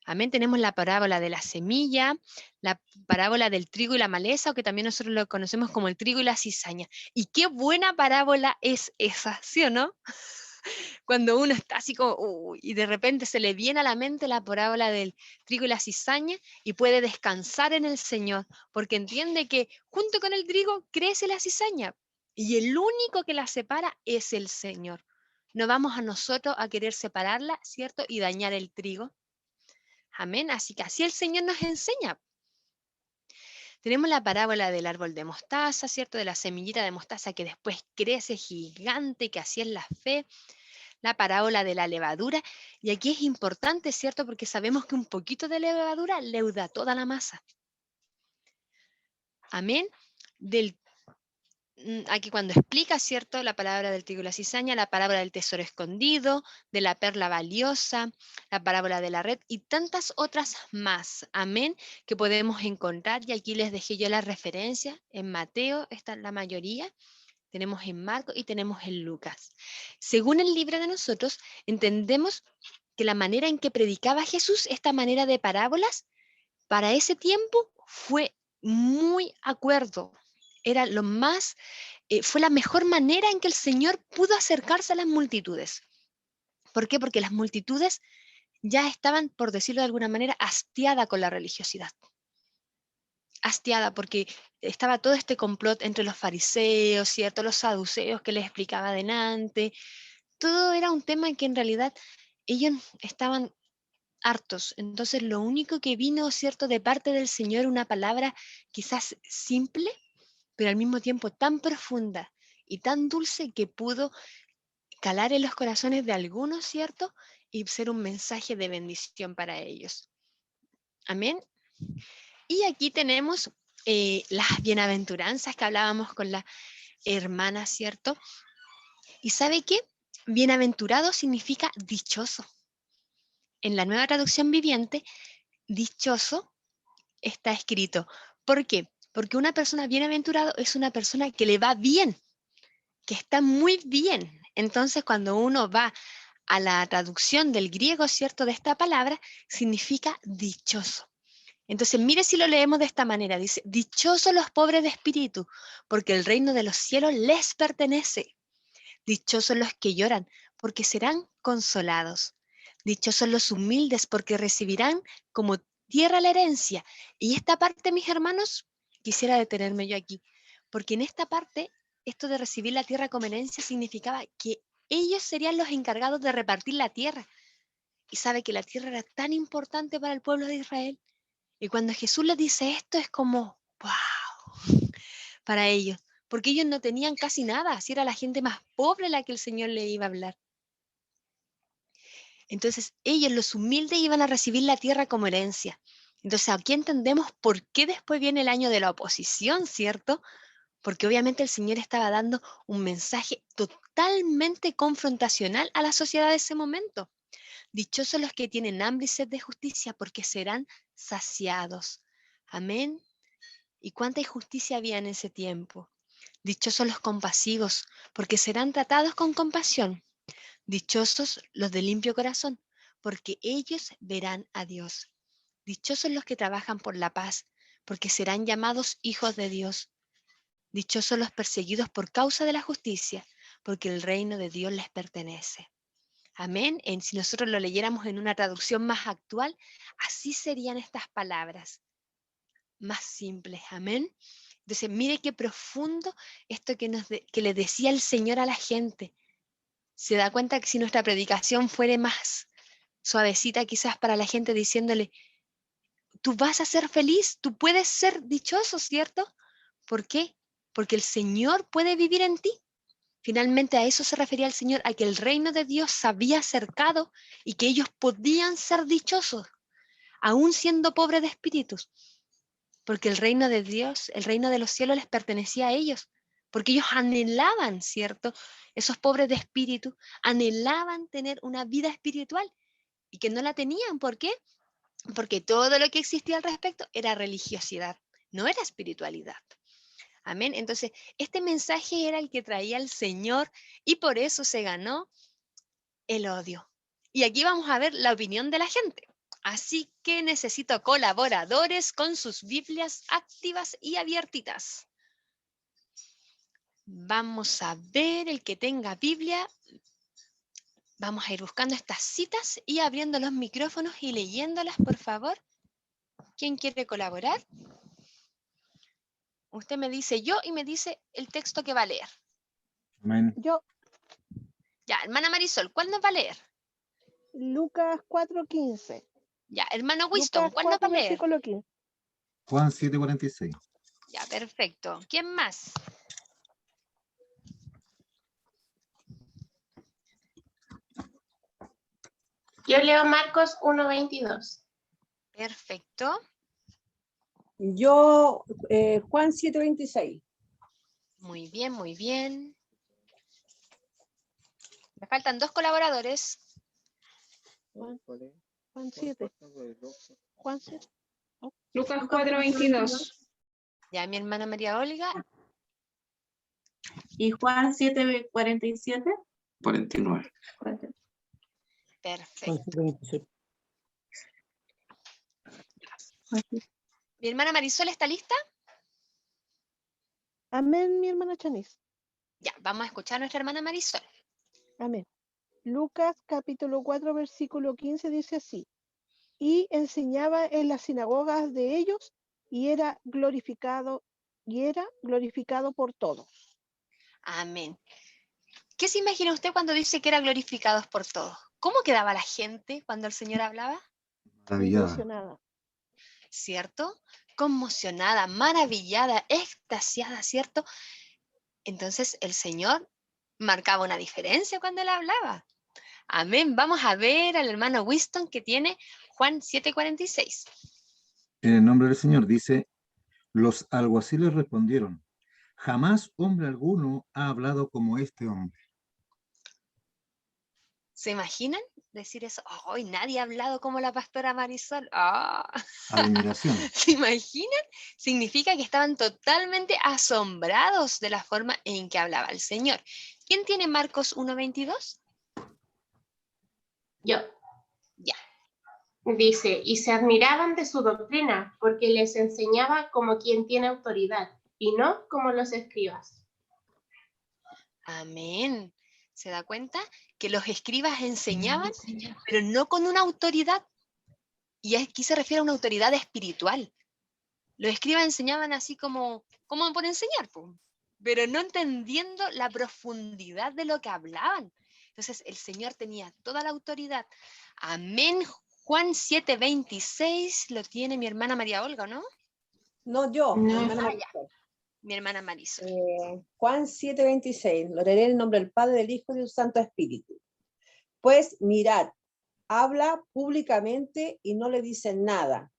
Amén. Tenemos la parábola de la semilla, la parábola del trigo y la maleza, o que también nosotros lo conocemos como el trigo y la cizaña. Y qué buena parábola es esa, ¿sí o no? Cuando uno está así como, y de repente se le viene a la mente la parábola del trigo y la cizaña y puede descansar en el Señor, porque entiende que junto con el trigo crece la cizaña y el único que la separa es el Señor. No vamos a nosotros a querer separarla, ¿cierto?, y dañar el trigo. Amén. Así que así el Señor nos enseña. Tenemos la parábola del árbol de mostaza, ¿cierto?, de la semillita de mostaza que después crece gigante, que así es la fe. La parábola de la levadura, y aquí es importante, ¿cierto?, porque sabemos que un poquito de levadura leuda toda la masa. Amén. Aquí cuando explica, ¿cierto?, la palabra del trigo y la cizaña, la parábola del tesoro escondido, de la perla valiosa, la parábola de la red y tantas otras más, amén, que podemos encontrar, y aquí les dejé yo la referencia, en Mateo están la mayoría, tenemos en Marcos y tenemos en Lucas. Según el libro de nosotros, entendemos que la manera en que predicaba Jesús, esta manera de parábolas, para ese tiempo fue muy acuerdo. Era lo más, fue la mejor manera en que el Señor pudo acercarse a las multitudes. ¿Por qué? Porque las multitudes ya estaban, por decirlo de alguna manera, hastiadas con la religiosidad. Hastiada porque estaba todo este complot entre los fariseos, ¿cierto?, los saduceos que les explicaba delante. Todo era un tema en que en realidad ellos estaban hartos. Entonces lo único que vino, ¿cierto?, de parte del Señor, una palabra quizás simple, pero al mismo tiempo tan profunda y tan dulce que pudo calar en los corazones de algunos, ¿cierto?, y ser un mensaje de bendición para ellos. Amén. Y aquí tenemos las bienaventuranzas que hablábamos con la hermana, ¿cierto? ¿Y sabe qué? Bienaventurado significa dichoso. En la Nueva Traducción Viviente, dichoso está escrito. ¿Por qué? Porque una persona bienaventurado es una persona que le va bien, que está muy bien Entonces, cuando uno va a la traducción del griego, ¿cierto?, de esta palabra, significa dichoso. Entonces, mire si lo leemos de esta manera. Dice, dichosos los pobres de espíritu, porque el reino de los cielos les pertenece. Dichosos los que lloran, porque serán consolados. Dichosos los humildes, porque recibirán como tierra la herencia. Y esta parte, mis hermanos, quisiera detenerme yo aquí, porque en esta parte, esto de recibir la tierra como herencia significaba que ellos serían los encargados de repartir la tierra. Y sabe que la tierra era tan importante para el pueblo de Israel. Y cuando Jesús les dice esto, es como, wow, para ellos. Porque ellos no tenían casi nada, así era la gente más pobre la que el Señor le iba a hablar. Entonces ellos, los humildes, iban a recibir la tierra como herencia. Entonces aquí entendemos por qué después viene el año de la oposición, ¿cierto? Porque obviamente el Señor estaba dando un mensaje totalmente confrontacional a la sociedad de ese momento. Dichosos los que tienen hambre y sed de justicia, porque serán saciados. Amén. ¿Y cuánta injusticia había en ese tiempo? Dichosos los compasivos, porque serán tratados con compasión. Dichosos los de limpio corazón, porque ellos verán a Dios. Dichosos los que trabajan por la paz, porque serán llamados hijos de Dios. Dichosos los perseguidos por causa de la justicia, porque el reino de Dios les pertenece. Amén. Si nosotros lo leyéramos en una traducción más actual, así serían estas palabras, más simples. Amén. Entonces, mire qué profundo esto que le decía el Señor a la gente. Se da cuenta que si nuestra predicación fuera más suavecita quizás para la gente, diciéndole, tú vas a ser feliz, tú puedes ser dichoso, ¿cierto? ¿Por qué? Porque el Señor puede vivir en ti. Finalmente a eso se refería el Señor, a que el reino de Dios se había acercado y que ellos podían ser dichosos, aún siendo pobres de espíritus, porque el reino de Dios, el reino de los cielos les pertenecía a ellos, porque ellos anhelaban, ¿cierto? Esos pobres de espíritu anhelaban tener una vida espiritual y que no la tenían. ¿Por qué? Porque todo lo que existía al respecto era religiosidad, no era espiritualidad. Amén. Entonces, este mensaje era el que traía el Señor y por eso se ganó el odio. Y aquí vamos a ver la opinión de la gente. Así que necesito colaboradores con sus Biblias activas y abiertitas. Vamos a ver el que tenga Biblia. Vamos a ir buscando estas citas y abriendo los micrófonos y leyéndolas, por favor. ¿Quién quiere colaborar? Usted me dice yo y me dice el texto que va a leer. Amén. Yo, Ya, hermana Marisol, ¿cuál nos va a leer? Lucas 4:15. Ya, hermano Winston, Lucas ¿cuál nos va 4, a leer? versículo 15. Juan 7:46. Ya, perfecto. ¿Quién más? Yo leo Marcos 1:22. Perfecto. Yo, Juan 7:26. Muy bien, muy bien. Me faltan 2 colaboradores. Juan 7. Juan 7. Lucas 4:22. Ya, mi hermana María Olga. Y Juan 7:47. 49. Perfecto. Mi hermana Marisol, ¿está lista? Amén, mi hermana Chanis. Ya, vamos a escuchar a nuestra hermana Marisol. Amén. Lucas capítulo 4, versículo 15 dice así. Y enseñaba en las sinagogas de ellos y era glorificado por todos. Amén. ¿Qué se imagina usted cuando dice que era glorificados por todos? ¿Cómo quedaba la gente cuando el Señor hablaba? Maravillada. Impresionada. ¿Cierto? Conmocionada, maravillada, extasiada, ¿cierto? Entonces el Señor marcaba una diferencia cuando él hablaba. Amén. Vamos a ver al hermano Winston que tiene Juan 7:46. En el nombre del Señor dice, los alguaciles respondieron, jamás hombre alguno ha hablado como este hombre. ¿Se imaginan? decir eso? ¡Ay, nadie ha hablado como la pastora Marisol! ¡Ah! Admiración. ¿Se imaginan? Significa que estaban totalmente asombrados de la forma en que hablaba el Señor. ¿Quién tiene Marcos 1:22? Yo. Ya. Dice, y se admiraban de su doctrina, porque les enseñaba como quien tiene autoridad, y no como los escribas. Amén. ¿Se da cuenta? Que los escribas enseñaban, pero no con una autoridad. Y aquí se refiere a una autoridad espiritual. Los escribas enseñaban así como por enseñar, po, pero no entendiendo la profundidad de lo que hablaban. Entonces el Señor tenía toda la autoridad. Amén. Juan 7:26 lo tiene mi hermana María Olga, ¿no? No, yo, mi No. hermana Ah, Marisol. ya. Mi hermana Marisol. Juan 7:26, lo leeré en el nombre del Padre, del Hijo y del Santo Espíritu. Pues mirad, habla públicamente y no le dicen nada.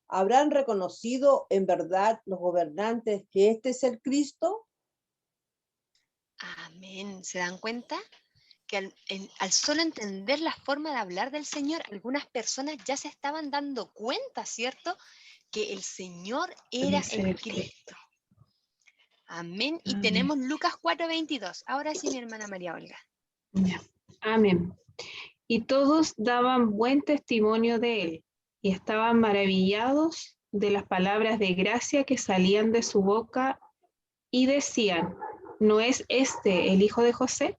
¿Habrán reconocido en verdad los gobernantes que este es el Cristo? Amén. ¿Se dan cuenta? Que al solo entender la forma de hablar del Señor, algunas personas ya se estaban dando cuenta, ¿cierto? Que el Señor era el Cristo. Amén. Y Amén. tenemos Lucas 4:22. Ahora sí, mi hermana María Olga. Ya. Amén. Y todos daban buen testimonio de él, y estaban maravillados de las palabras de gracia que salían de su boca, y decían, ¿no es este el hijo de José?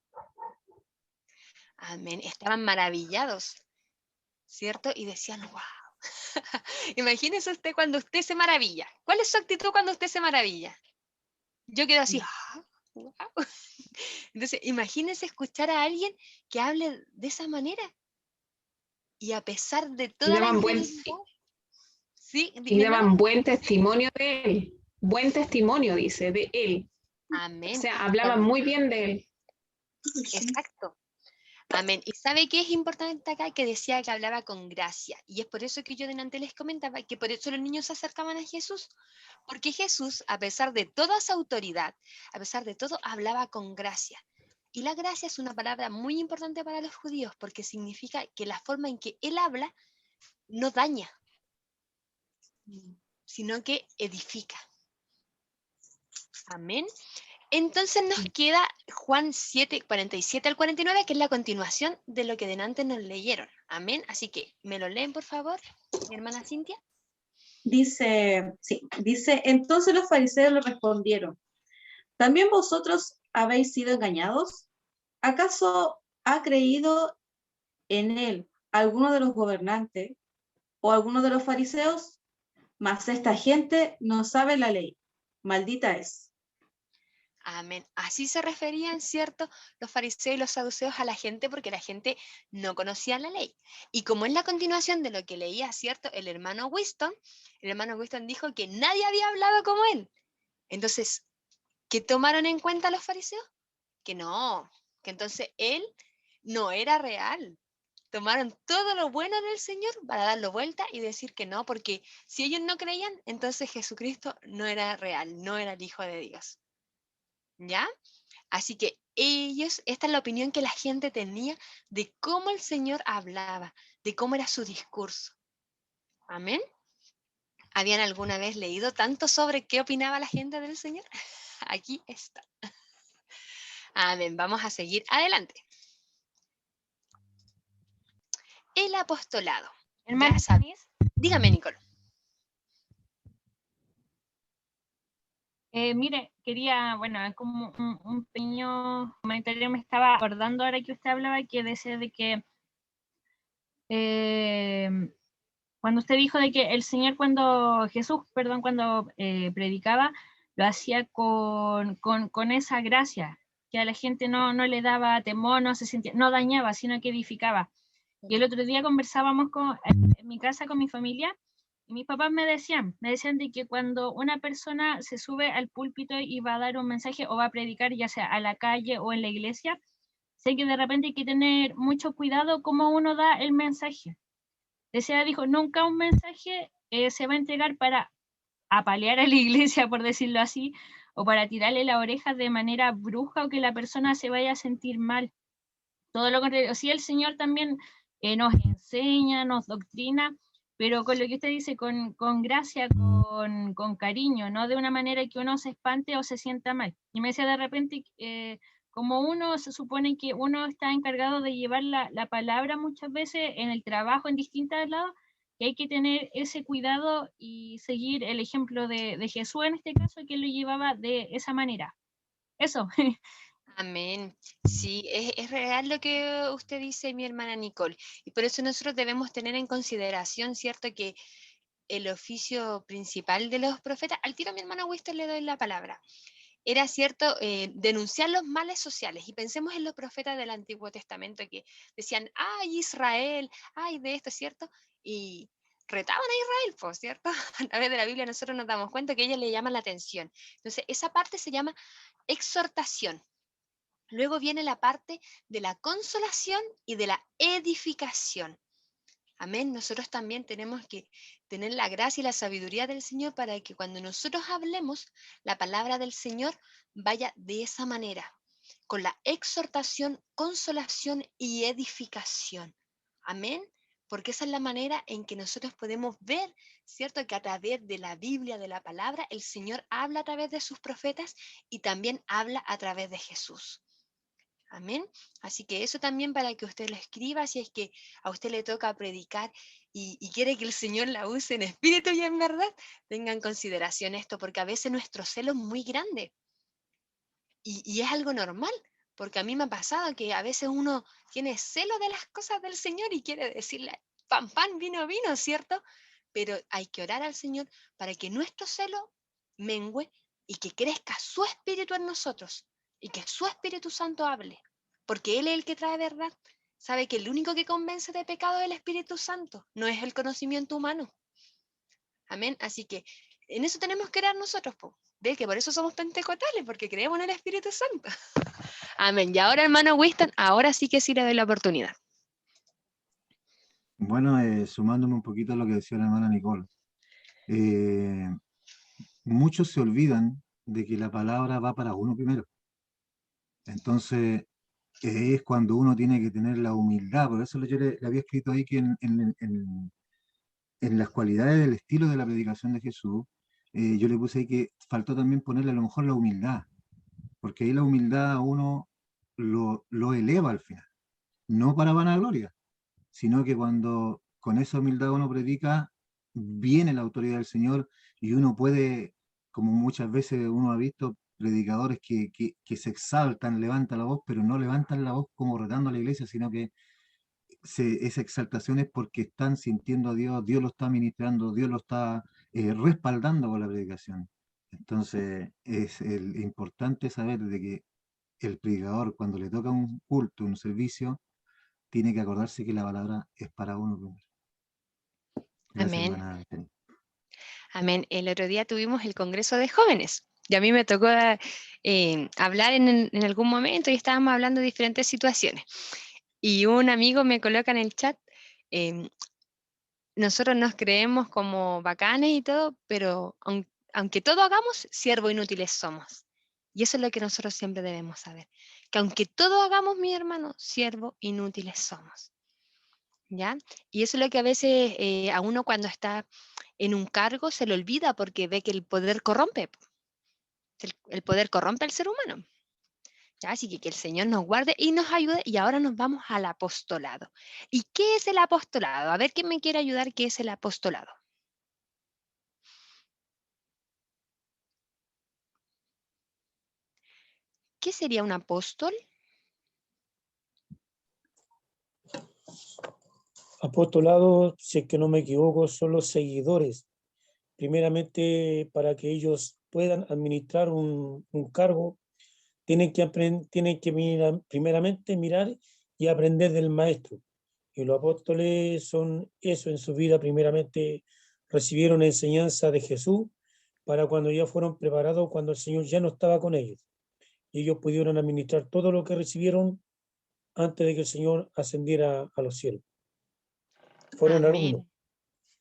Amén. Estaban maravillados, ¿cierto? Y decían, wow. Imagínese usted cuando usted se maravilla. ¿Cuál es su actitud cuando usted se maravilla? Yo quedo así, wow. Entonces, imagínese escuchar a alguien que hable de esa manera. Y a pesar de Y toda la daban incredulidad, sí, y mi hermana. daban buen testimonio de él. Buen testimonio, dice, de él. O Amén. sea, hablaban muy bien de él. Exacto. Amén. ¿Y sabe qué es importante acá? Que decía que hablaba con gracia. Y es por eso que yo delante les comentaba que por eso los niños se acercaban a Jesús. Porque Jesús, a pesar de toda su autoridad, a pesar de todo, hablaba con gracia. Y la gracia es una palabra muy importante para los judíos porque significa que la forma en que Él habla no daña, sino que edifica. Amén. Entonces nos queda Juan 7:47 al 49, que es la continuación de lo que delante nos leyeron. Amén. Así que, ¿me lo leen, por favor, mi hermana Cintia? Dice, entonces los fariseos le respondieron, ¿también vosotros habéis sido engañados? ¿Acaso ha creído en él alguno de los gobernantes o alguno de los fariseos? Mas esta gente no sabe la ley. Maldita es. Amén. Así se referían, ¿cierto?, los fariseos y los saduceos a la gente porque la gente no conocía la ley. Y como es la continuación de lo que leía, ¿cierto?, el hermano Winston dijo que nadie había hablado como él. Entonces, ¿qué tomaron en cuenta los fariseos? Que no, que entonces él no era real. Tomaron todo lo bueno del Señor para darlo vuelta y decir que no, porque si ellos no creían, entonces Jesucristo no era real, no era el Hijo de Dios. ¿Ya? Así que esta es la opinión que la gente tenía de cómo el Señor hablaba, de cómo era su discurso. Amén. ¿Habían alguna vez leído tanto sobre qué opinaba la gente del Señor? Aquí está. Amén. Vamos a seguir adelante. El apostolado. Hermana, Dígame, Nicole. Mire, quería, bueno, es como un pequeño comentario, me estaba acordando ahora que usted hablaba, que decía de que cuando usted dijo de que el Señor cuando predicaba, lo hacía con esa gracia, que a la gente no le daba temor, no se sentía, no dañaba, sino que edificaba. Y el otro día conversábamos en mi casa con mi familia, y mis papás me decían de que cuando una persona se sube al púlpito y va a dar un mensaje o va a predicar, ya sea a la calle o en la iglesia, sé que de repente hay que tener mucho cuidado cómo uno da el mensaje. Dijo, nunca un mensaje se va a entregar para apalear a la iglesia, por decirlo así, o para tirarle la oreja de manera brusca o que la persona se vaya a sentir mal. Todo lo contrario, sí, el Señor también nos enseña, nos doctrina, pero con lo que usted dice, con gracia, con cariño, no de una manera que uno se espante o se sienta mal. Y me decía de repente, como uno se supone que uno está encargado de llevar la palabra muchas veces en el trabajo, en distintos lados, que hay que tener ese cuidado y seguir el ejemplo de Jesús en este caso, que lo llevaba de esa manera. Eso. Amén. Sí, es real lo que usted dice, mi hermana Nicole. Y por eso nosotros debemos tener en consideración, ¿cierto?, que el oficio principal de los profetas, al tiro a mi hermano Winston le doy la palabra, era, ¿cierto?, denunciar los males sociales. Y pensemos en los profetas del Antiguo Testamento que decían, ay, Israel, ay, de esto, ¿cierto? Y retaban a Israel, pues, ¿cierto? A través de la Biblia nosotros nos damos cuenta que a ellos le llaman la atención. Entonces, esa parte se llama exhortación. Luego viene la parte de la consolación y de la edificación. Amén. Nosotros también tenemos que tener la gracia y la sabiduría del Señor para que cuando nosotros hablemos, la palabra del Señor vaya de esa manera, con la exhortación, consolación y edificación. Amén. Porque esa es la manera en que nosotros podemos ver, ¿cierto?, que a través de la Biblia, de la palabra, el Señor habla a través de sus profetas y también habla a través de Jesús. Amén. Así que eso también para que usted lo escriba, si es que a usted le toca predicar y quiere que el Señor la use en espíritu y en verdad, tenga en consideración esto, porque a veces nuestro celo es muy grande y es algo normal, porque a mí me ha pasado que a veces uno tiene celo de las cosas del Señor y quiere decirle, pan, pan, vino, vino, ¿cierto? Pero hay que orar al Señor para que nuestro celo mengüe y que crezca su espíritu en nosotros. Y que su Espíritu Santo hable, porque Él es el que trae verdad. Sabe que el único que convence de pecado es el Espíritu Santo, no es el conocimiento humano. Amén. Así que en eso tenemos que orar nosotros, ve que por eso somos pentecostales, porque creemos en el Espíritu Santo. Amén. Y ahora, hermano Winston, ahora sí que sí le doy la oportunidad. Bueno, sumándome un poquito a lo que decía la hermana Nicole, muchos se olvidan de que la palabra va para uno primero. Entonces, es cuando uno tiene que tener la humildad, por eso yo le había escrito ahí que en las cualidades del estilo de la predicación de Jesús, yo le puse ahí que faltó también ponerle a lo mejor la humildad, porque ahí la humildad a uno lo eleva al final, no para vanagloria, sino que cuando con esa humildad uno predica, viene la autoridad del Señor y uno puede, como muchas veces uno ha visto, predicadores que se exaltan, levantan la voz, pero no levantan la voz como retando a la iglesia, sino que esa exaltación es porque están sintiendo a Dios, Dios lo está ministrando, Dios lo está respaldando con la predicación. Entonces es importante saber de que el predicador cuando le toca un culto, un servicio, tiene que acordarse que la palabra es para uno primero. Gracias, Amén. hermana. Amén. El otro día tuvimos el Congreso de Jóvenes y a mí me tocó hablar en algún momento y estábamos hablando de diferentes situaciones. Y un amigo me coloca en el chat, nosotros nos creemos como bacanes y todo, pero aunque todo hagamos, siervos inútiles somos. Y eso es lo que nosotros siempre debemos saber, que aunque todo hagamos, mi hermano, siervos inútiles somos. ¿Ya? Y eso es lo que a veces a uno cuando está en un cargo se le olvida porque ve que el poder corrompe. El poder corrompe al ser humano. ¿Ya? Así que el Señor nos guarde y nos ayude. Y ahora nos vamos al apostolado. ¿Y qué es el apostolado? A ver quién me quiere ayudar, ¿qué es el apostolado? ¿Qué sería un apóstol? Apostolado, si es que no me equivoco, son los seguidores. Primeramente, para que ellos puedan administrar un cargo, tienen que primeramente mirar y aprender del maestro. Y los apóstoles son eso en su vida, primeramente recibieron enseñanza de Jesús para cuando ya fueron preparados, cuando el Señor ya no estaba con ellos. Y ellos pudieron administrar todo lo que recibieron antes de que el Señor ascendiera a los cielos. Fueron alumnos.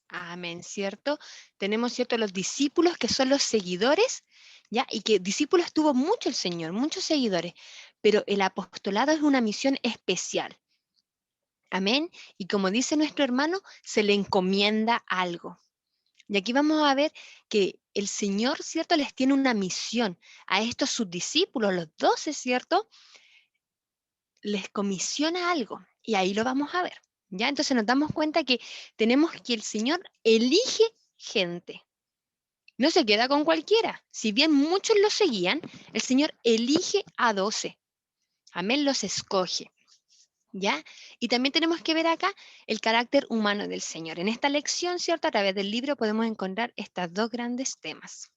Amén, ¿cierto? Tenemos, ¿cierto?, los discípulos que son los seguidores, ¿ya? Y que discípulos tuvo mucho el Señor, muchos seguidores, pero el apostolado es una misión especial. Amén. Y como dice nuestro hermano, se le encomienda algo. Y aquí vamos a ver que el Señor, ¿cierto?, les tiene una misión a estos sus discípulos, los 12, ¿cierto? Les comisiona algo. Y ahí lo vamos a ver. ¿Ya? Entonces nos damos cuenta que tenemos que el Señor elige gente. No se queda con cualquiera. Si bien muchos lo seguían, el Señor elige a 12. Amén, los escoge. ¿Ya? Y también tenemos que ver acá el carácter humano del Señor. En esta lección, ¿cierto? A través del libro podemos encontrar estos dos grandes temas.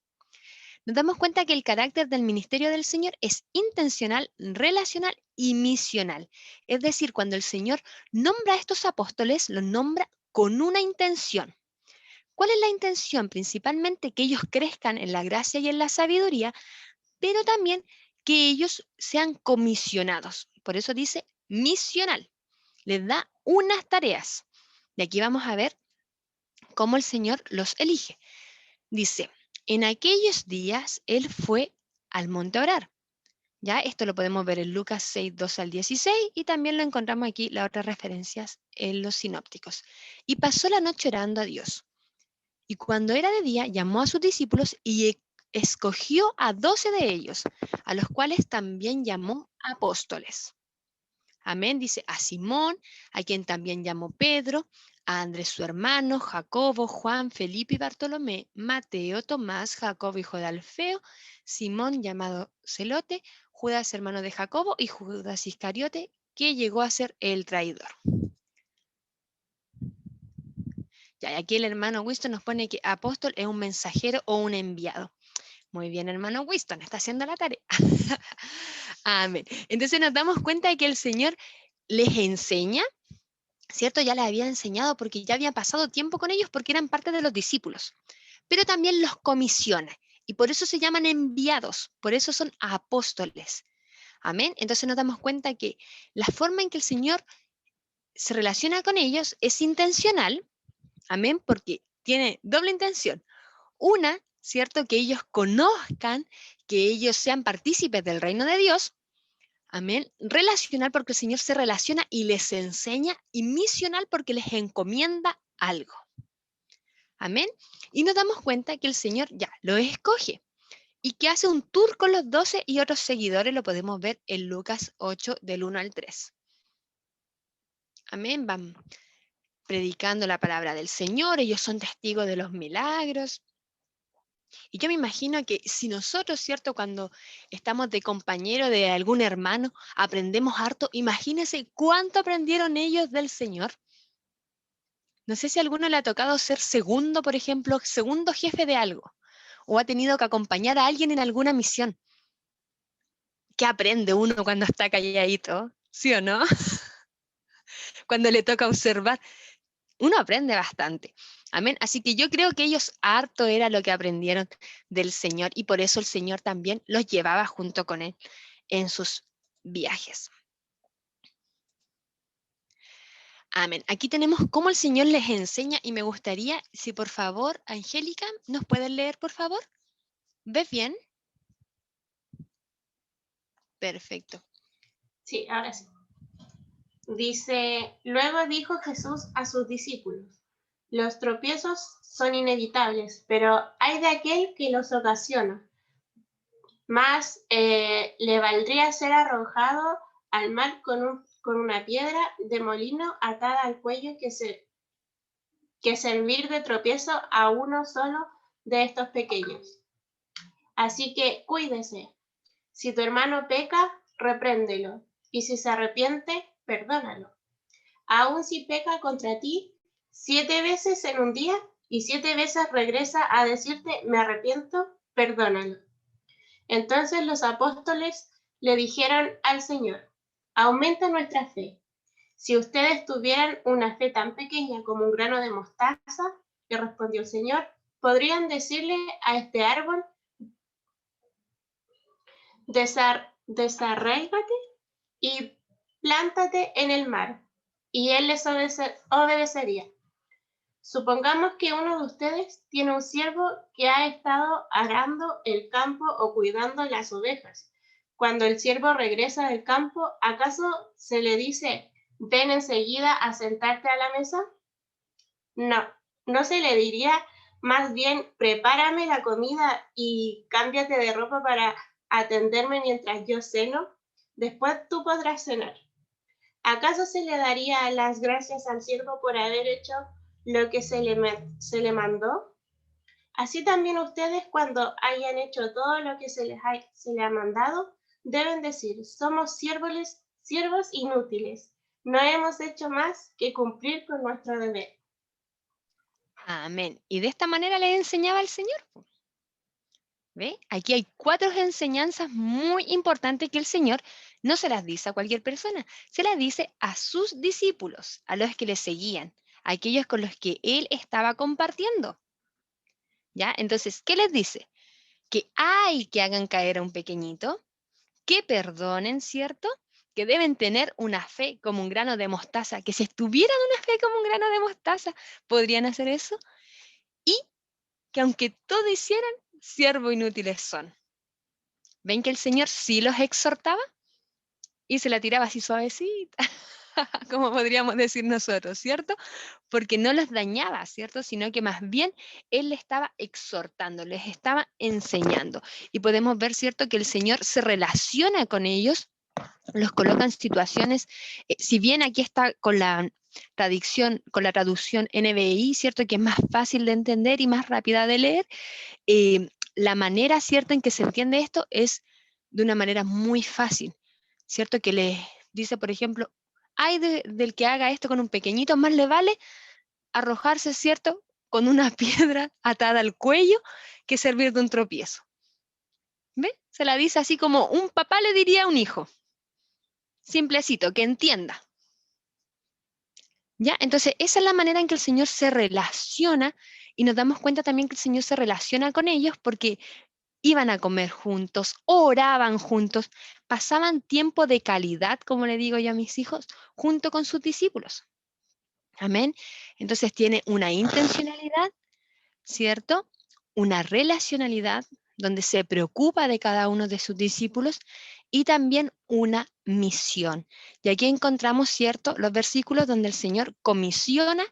Nos damos cuenta que el carácter del ministerio del Señor es intencional, relacional y misional. Es decir, cuando el Señor nombra a estos apóstoles, los nombra con una intención. ¿Cuál es la intención? Principalmente que ellos crezcan en la gracia y en la sabiduría, pero también que ellos sean comisionados. Por eso dice misional. Les da unas tareas. Y aquí vamos a ver cómo el Señor los elige. Dice, en aquellos días Él fue al monte a orar. Ya, esto lo podemos ver en Lucas 6, 2 al 16 y también lo encontramos aquí, las otras referencias en los sinópticos. Y pasó la noche orando a Dios. Y cuando era de día, llamó a sus discípulos y escogió a 12 de ellos, a los cuales también llamó apóstoles. Amén, dice a Simón, a quien también llamó Pedro, a Andrés su hermano, Jacobo, Juan, Felipe y Bartolomé, Mateo, Tomás, Jacobo hijo de Alfeo, Simón llamado Celote, Judas hermano de Jacobo y Judas Iscariote, que llegó a ser el traidor. Ya, y aquí el hermano Winston nos pone que apóstol es un mensajero o un enviado. Muy bien, hermano Winston, está haciendo la tarea. Amén. Entonces nos damos cuenta de que el Señor les enseña, ¿cierto? Ya les había enseñado porque ya había pasado tiempo con ellos porque eran parte de los discípulos. Pero también los comisiona y por eso se llaman enviados, por eso son apóstoles. Amén. Entonces nos damos cuenta que la forma en que el Señor se relaciona con ellos es intencional. Amén, porque tiene doble intención. Una, ¿cierto? Que ellos conozcan, que ellos sean partícipes del reino de Dios. Amén. Relacional porque el Señor se relaciona y les enseña. Y misional porque les encomienda algo. Amén. Y nos damos cuenta que el Señor ya los escoge. Y que hace un tour con los 12 y otros seguidores. Lo podemos ver en Lucas 8 del 1 al 3. Amén. Van predicando la palabra del Señor, ellos son testigos de los milagros. Y yo me imagino que si nosotros, ¿cierto? Cuando estamos de compañero de algún hermano, aprendemos harto, imagínense cuánto aprendieron ellos del Señor. No sé si a alguno le ha tocado ser segundo, por ejemplo, segundo jefe de algo, o ha tenido que acompañar a alguien en alguna misión. ¿Qué aprende uno cuando está calladito? ¿Sí o no? Cuando le toca observar. Uno aprende bastante. Amén. Así que yo creo que ellos harto era lo que aprendieron del Señor y por eso el Señor también los llevaba junto con él en sus viajes. Amén. Aquí tenemos cómo el Señor les enseña y me gustaría, si por favor, Angélica, ¿nos pueden leer, por favor? ¿Ves bien? Perfecto. Sí, ahora sí. Dice, luego dijo Jesús a sus discípulos, los tropiezos son inevitables, pero hay de aquel que los ocasiona. Más le valdría ser arrojado al mar con una piedra de molino atada al cuello que servir de tropiezo a uno solo de estos pequeños. Así que cuídese. Si tu hermano peca, repréndelo, y si se arrepiente, perdónalo. Aun si peca contra ti 7 veces en un día y 7 veces regresa a decirte me arrepiento, perdónalo. Entonces los apóstoles le dijeron al Señor, aumenta nuestra fe. Si ustedes tuvieran una fe tan pequeña como un grano de mostaza, le respondió el Señor, podrían decirle a este árbol, desarráigate y plántate en el mar, y él les obedecería. Supongamos que uno de ustedes tiene un siervo que ha estado arando el campo o cuidando las ovejas. Cuando el siervo regresa del campo, ¿acaso se le dice, ven enseguida a sentarte a la mesa? No se le diría más bien, prepárame la comida y cámbiate de ropa para atenderme mientras yo ceno. Después tú podrás cenar. ¿Acaso se le daría las gracias al siervo por haber hecho lo que se le mandó? Así también ustedes, cuando hayan hecho todo lo que se les ha mandado, deben decir, somos siervos inútiles. No hemos hecho más que cumplir con nuestro deber. Amén. Y de esta manera le enseñaba el Señor. ¿Ve? Aquí hay 4 enseñanzas muy importantes que el Señor no se las dice a cualquier persona, se las dice a sus discípulos, a los que le seguían, a aquellos con los que Él estaba compartiendo. ¿Ya? Entonces, ¿qué les dice? Que hay que hagan caer a un pequeñito, que perdonen, ¿cierto? Que deben tener una fe como un grano de mostaza, que si estuvieran una fe como un grano de mostaza, podrían hacer eso. Y que aunque todo hicieran, siervos inútiles son. ¿Ven que el Señor sí los exhortaba? Y se la tiraba así suavecita, como podríamos decir nosotros, ¿cierto? Porque no los dañaba, ¿cierto? Sino que más bien Él les estaba exhortando, les estaba enseñando. Y podemos ver, ¿cierto?, que el Señor se relaciona con ellos, los coloca en situaciones, si bien aquí está con la traducción NBI, ¿cierto?, que es más fácil de entender y más rápida de leer, la manera, ¿cierto?, en que se entiende esto es de una manera muy fácil, ¿cierto? Que le dice, por ejemplo, ay del que haga esto con un pequeñito, más le vale arrojarse, ¿cierto?, con una piedra atada al cuello que servir de un tropiezo. ¿Ve? Se la dice así como un papá le diría a un hijo. Simplecito, que entienda. ¿Ya? Entonces, esa es la manera en que el Señor se relaciona, y nos damos cuenta también que el Señor se relaciona con ellos porque iban a comer juntos, oraban juntos, pasaban tiempo de calidad, como le digo yo a mis hijos, junto con sus discípulos. Amén. Entonces tiene una intencionalidad, ¿cierto? Una relacionalidad donde se preocupa de cada uno de sus discípulos y también una misión. Y aquí encontramos, ¿cierto?, los versículos donde el Señor comisiona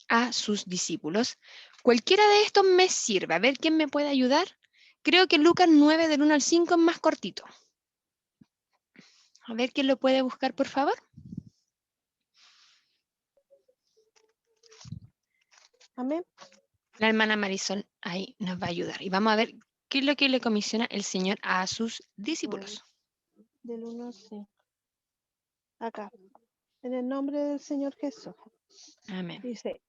a sus discípulos. Cualquiera de estos me sirve. A ver, ¿quién me puede ayudar? Creo que Lucas 9, del 1 al 5 es más cortito. A ver, ¿quién lo puede buscar, por favor? Amén. La hermana Marisol ahí nos va a ayudar. Y vamos a ver qué es lo que le comisiona el Señor a sus discípulos. Del 1 al 5. Acá. En el nombre del Señor Jesús. Amén. Dice,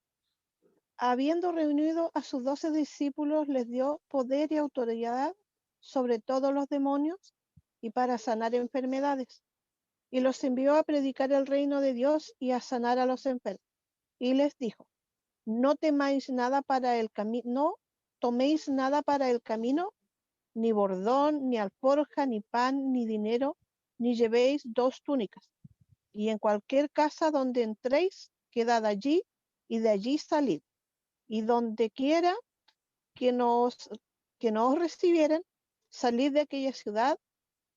habiendo reunido a sus 12 discípulos, les dio poder y autoridad sobre todos los demonios y para sanar enfermedades. Y los envió a predicar el reino de Dios y a sanar a los enfermos. Y les dijo, no temáis nada para el camino, no toméis nada para el camino, ni bordón, ni alforja, ni pan, ni dinero, ni llevéis 2 túnicas. Y en cualquier casa donde entréis, quedad allí, y de allí salid. Y donde quiera que no os recibieren, salid de aquella ciudad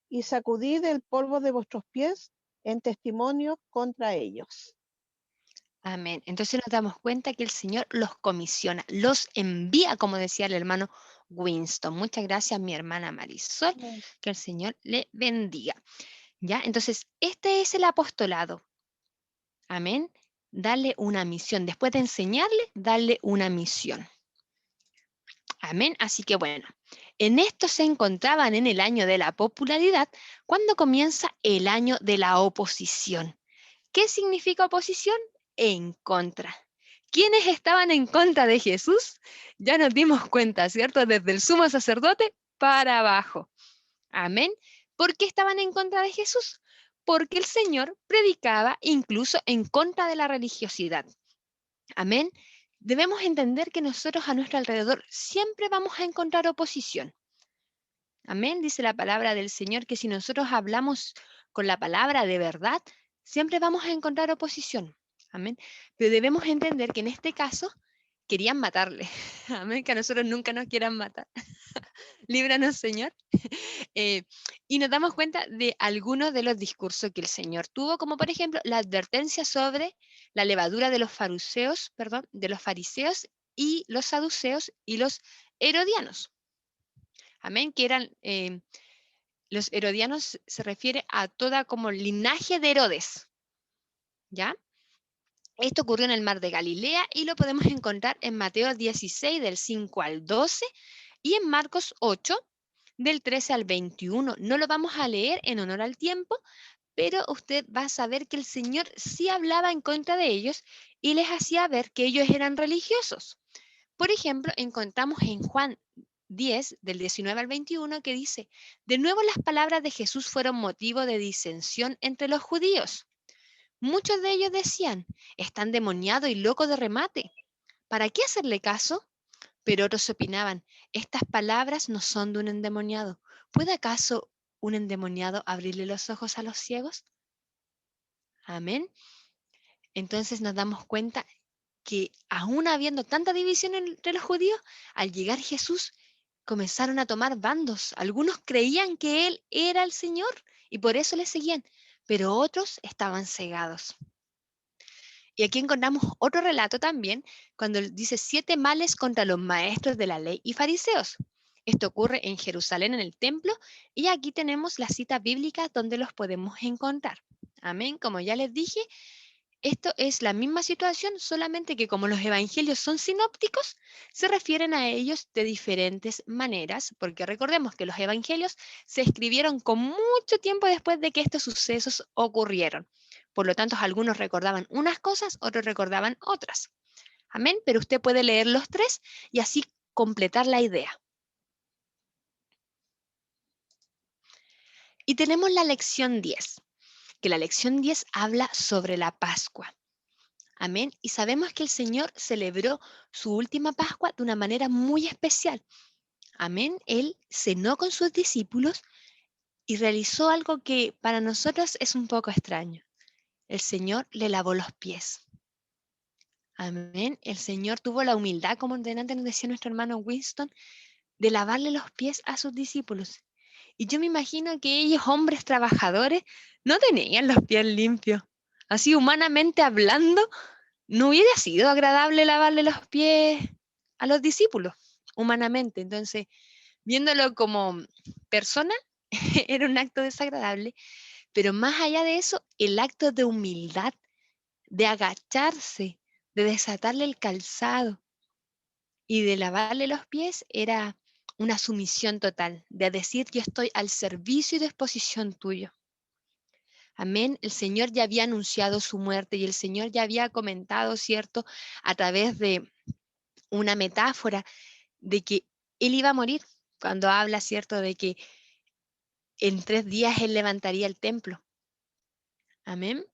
y sacudid el polvo de vuestros pies en testimonio contra ellos. Amén. Entonces nos damos cuenta que el Señor los comisiona, los envía, como decía el hermano Winston. Muchas gracias, mi hermana Marisol. Amén. Que el Señor le bendiga. ¿Ya? Entonces, este es el apostolado. Amén. Darle una misión. Después de enseñarle, darle una misión. Amén. Así que bueno, en esto se encontraban en el año de la popularidad, cuando comienza el año de la oposición. ¿Qué significa oposición? En contra. ¿Quiénes estaban en contra de Jesús? Ya nos dimos cuenta, ¿cierto? Desde el sumo sacerdote para abajo. Amén. ¿Por qué estaban en contra de Jesús? Porque el Señor predicaba incluso en contra de la religiosidad. Amén. Debemos entender que nosotros a nuestro alrededor siempre vamos a encontrar oposición. Amén. Dice la palabra del Señor que si nosotros hablamos con la palabra de verdad, siempre vamos a encontrar oposición. Amén. Pero debemos entender que en este caso, querían matarle. Amén, que a nosotros nunca nos quieran matar. Líbranos, Señor. Y nos damos cuenta de algunos de los discursos que el Señor tuvo, como por ejemplo la advertencia sobre la levadura de los fariseos, y los saduceos y los herodianos. Amén, que eran, los herodianos se refiere a toda como linaje de Herodes, ¿ya? Esto ocurrió en el mar de Galilea y lo podemos encontrar en Mateo 16, del 5 al 12, y en Marcos 8, del 13 al 21. No lo vamos a leer en honor al tiempo, pero usted va a saber que el Señor sí hablaba en contra de ellos y les hacía ver que ellos eran religiosos. Por ejemplo, encontramos en Juan 10, del 19 al 21, que dice: de nuevo las palabras de Jesús fueron motivo de disensión entre los judíos. Muchos de ellos decían: está endemoniado y loco de remate. ¿Para qué hacerle caso? Pero otros opinaban: estas palabras no son de un endemoniado. ¿Puede acaso un endemoniado abrirle los ojos a los ciegos? Amén. Entonces nos damos cuenta que aún habiendo tanta división entre los judíos, al llegar Jesús comenzaron a tomar bandos. Algunos creían que Él era el Señor y por eso le seguían, pero otros estaban cegados. Y aquí encontramos otro relato también, cuando dice 7 males contra los maestros de la ley y fariseos. Esto ocurre en Jerusalén, en el templo, y aquí tenemos la cita bíblica donde los podemos encontrar. Amén. Como ya les dije, esto es la misma situación, solamente que como los evangelios son sinópticos, se refieren a ellos de diferentes maneras, porque recordemos que los evangelios se escribieron con mucho tiempo después de que estos sucesos ocurrieron. Por lo tanto, algunos recordaban unas cosas, otros recordaban otras. Amén, pero usted puede leer los 3 y así completar la idea. Y tenemos la lección 10, que la lección 10 habla sobre la Pascua. Amén. Y sabemos que el Señor celebró su última Pascua de una manera muy especial. Amén. Él cenó con sus discípulos y realizó algo que para nosotros es un poco extraño. El Señor le lavó los pies. Amén. El Señor tuvo la humildad, como delante nos decía nuestro hermano Winston, de lavarle los pies a sus discípulos. Y yo me imagino que ellos, hombres trabajadores, no tenían los pies limpios. Así humanamente hablando, no hubiera sido agradable lavarle los pies a los discípulos, humanamente. Entonces, viéndolo como persona, era un acto desagradable, pero más allá de eso, el acto de humildad, de agacharse, de desatarle el calzado y de lavarle los pies, era una sumisión total, de decir: yo estoy al servicio y disposición tuyo. Amén. El Señor ya había anunciado su muerte y el Señor ya había comentado, ¿cierto?, a través de una metáfora de que Él iba a morir, cuando habla, ¿cierto?, de que en 3 días Él levantaría el templo. Amén.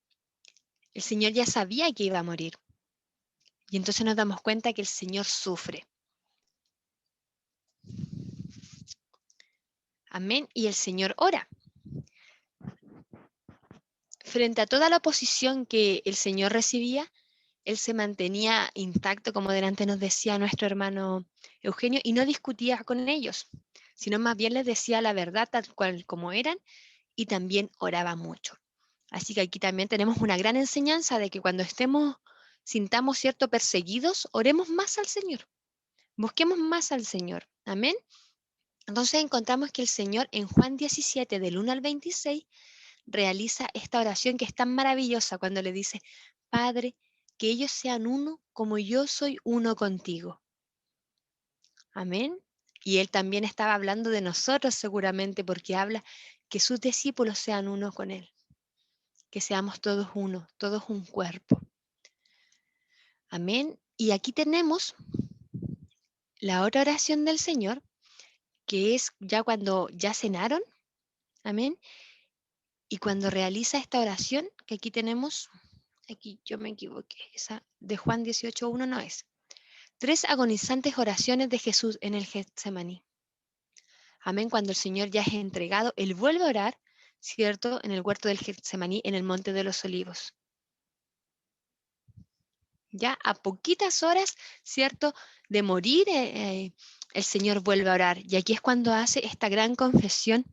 El Señor ya sabía que iba a morir. Y entonces nos damos cuenta que el Señor sufre. Amén. Y el Señor ora. Frente a toda la oposición que el Señor recibía, Él se mantenía intacto, como delante nos decía nuestro hermano Eugenio, y no discutía con ellos, sino más bien les decía la verdad tal cual como eran, y también oraba mucho. Así que aquí también tenemos una gran enseñanza de que cuando sintamos cierto perseguidos, oremos más al Señor, busquemos más al Señor. Amén. Entonces encontramos que el Señor en Juan 17, del 1 al 26, realiza esta oración que es tan maravillosa cuando le dice: Padre, que ellos sean uno como yo soy uno contigo. Amén. Y Él también estaba hablando de nosotros seguramente, porque habla que sus discípulos sean uno con Él, que seamos todos uno, todos un cuerpo. Amén. Y aquí tenemos la otra oración del Señor, que es ya cuando ya cenaron. Amén. Y cuando realiza esta oración, que aquí tenemos, aquí yo me equivoqué, esa de Juan 18:1 no es. 3 agonizantes oraciones de Jesús en el Getsemaní. Amén. Cuando el Señor ya es entregado, Él vuelve a orar, ¿cierto?, en el huerto del Getsemaní, en el Monte de los Olivos. Ya a poquitas horas, ¿cierto?, de morir, el Señor vuelve a orar. Y aquí es cuando hace esta gran confesión.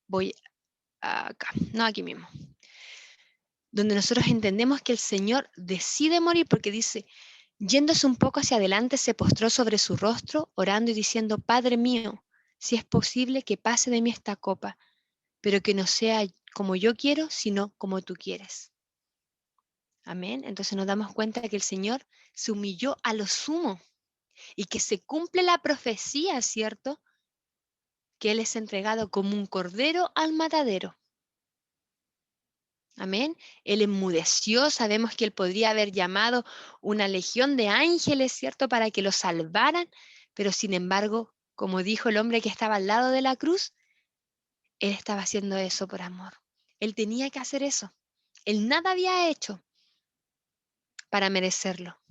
Voy acá, no aquí mismo. Donde nosotros entendemos que el Señor decide morir porque dice, yéndose un poco hacia adelante, se postró sobre su rostro, orando y diciendo, Padre mío, si es posible que pase de mí esta copa, pero que no sea como yo quiero, sino como tú quieres. Amén. Entonces nos damos cuenta de que el Señor se humilló a lo sumo y que se cumple la profecía, ¿cierto?, que Él es entregado como un cordero al matadero. Amén. Él enmudeció, sabemos que Él podría haber llamado una legión de ángeles, ¿cierto?, para que lo salvaran, pero sin embargo, como dijo el hombre que estaba al lado de la cruz, Él estaba haciendo eso por amor. Él tenía que hacer eso. Él nada había hecho para merecerlo.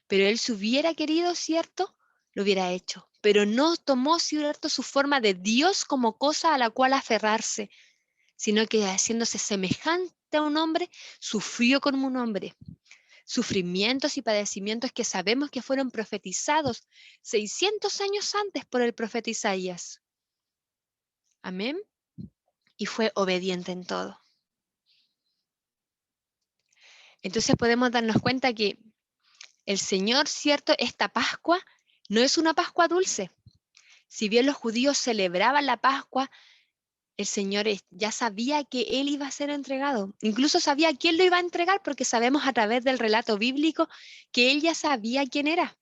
Pero Él, si hubiera querido, ¿cierto?, lo hubiera hecho. Pero no tomó, ¿cierto?, su forma de Dios como cosa a la cual aferrarse, sino que haciéndose semejante a un hombre, sufrió como un hombre. Sufrimientos y padecimientos que sabemos que fueron profetizados 600 años antes por el profeta Isaías. Amén. Y fue obediente en todo. Entonces podemos darnos cuenta que el Señor, ¿cierto?, esta Pascua no es una Pascua dulce. Si bien los judíos celebraban la Pascua, el Señor ya sabía que Él iba a ser entregado. Incluso sabía quién lo iba a entregar porque sabemos a través del relato bíblico que Él ya sabía quién era.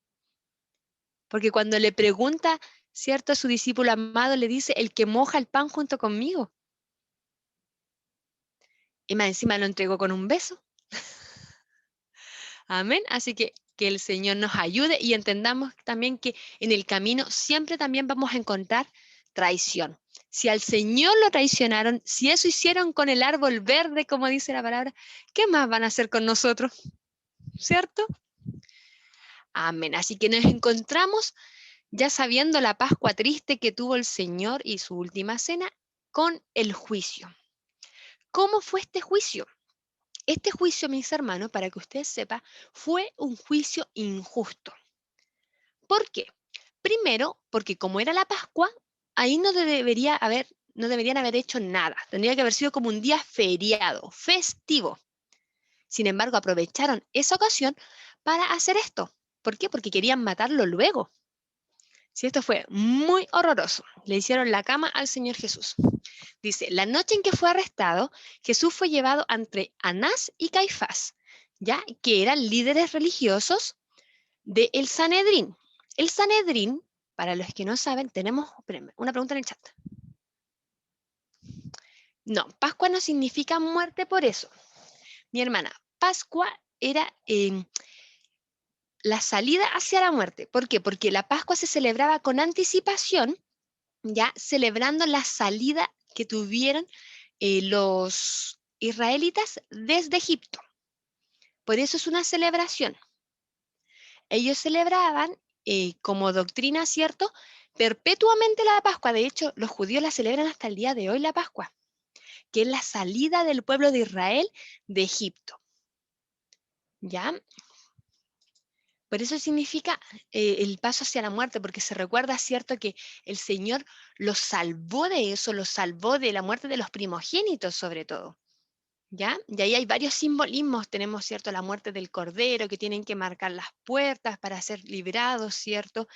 Porque cuando le pregunta, ¿cierto?, a su discípulo amado, le dice, el que moja el pan junto conmigo. Y más encima lo entregó con un beso. Amén. Así que el Señor nos ayude y entendamos también que en el camino siempre también vamos a encontrar traición. Si al Señor lo traicionaron, si eso hicieron con el árbol verde, como dice la palabra, ¿qué más van a hacer con nosotros? ¿Cierto? Amén. Así que nos encontramos ya sabiendo la Pascua triste que tuvo el Señor y su última cena con el juicio. ¿Cómo fue este juicio? Este juicio, mis hermanos, para que ustedes sepan, fue un juicio injusto. ¿Por qué? Primero, porque como era la Pascua, ahí no deberían haber hecho nada. Tendría que haber sido como un día feriado, festivo. Sin embargo, aprovecharon esa ocasión para hacer esto. ¿Por qué? Porque querían matarlo luego. Si esto fue muy horroroso, le hicieron la cama al Señor Jesús. Dice, la noche en que fue arrestado, Jesús fue llevado ante Anás y Caifás, ya que eran líderes religiosos del Sanedrín. El Sanedrín, para los que no saben, tenemos una pregunta en el chat. No, Pascua no significa muerte por eso. Mi hermana, Pascua era la salida hacia la muerte. ¿Por qué? Porque la Pascua se celebraba con anticipación, ya celebrando la salida que tuvieron los israelitas desde Egipto. Por eso es una celebración. Ellos celebraban como doctrina, ¿cierto?, perpetuamente la Pascua. De hecho, los judíos la celebran hasta el día de hoy, la Pascua, que es la salida del pueblo de Israel de Egipto. ¿Ya? Por eso significa el paso hacia la muerte, porque se recuerda, ¿cierto?, que el Señor los salvó de eso, los salvó de la muerte de los primogénitos sobre todo. ¿Ya? Y ahí hay varios simbolismos. Tenemos, ¿cierto?, la muerte del cordero, que tienen que marcar las puertas para ser liberados, ¿cierto?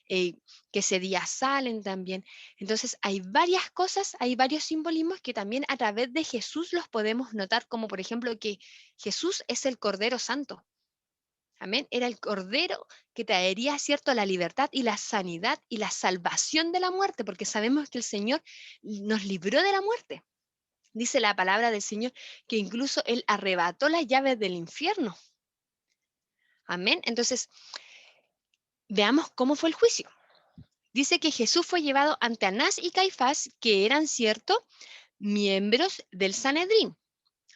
Que ese día salen también. Entonces hay varias cosas, hay varios simbolismos que también a través de Jesús los podemos notar, como por ejemplo que Jesús es el Cordero Santo. Amén. Era el Cordero que traería, ¿cierto?, la libertad y la sanidad y la salvación de la muerte, porque sabemos que el Señor nos libró de la muerte. Dice la palabra del Señor que incluso Él arrebató las llaves del infierno. Amén. Entonces, veamos cómo fue el juicio. Dice que Jesús fue llevado ante Anás y Caifás, que eran, ¿cierto?, miembros del Sanedrín.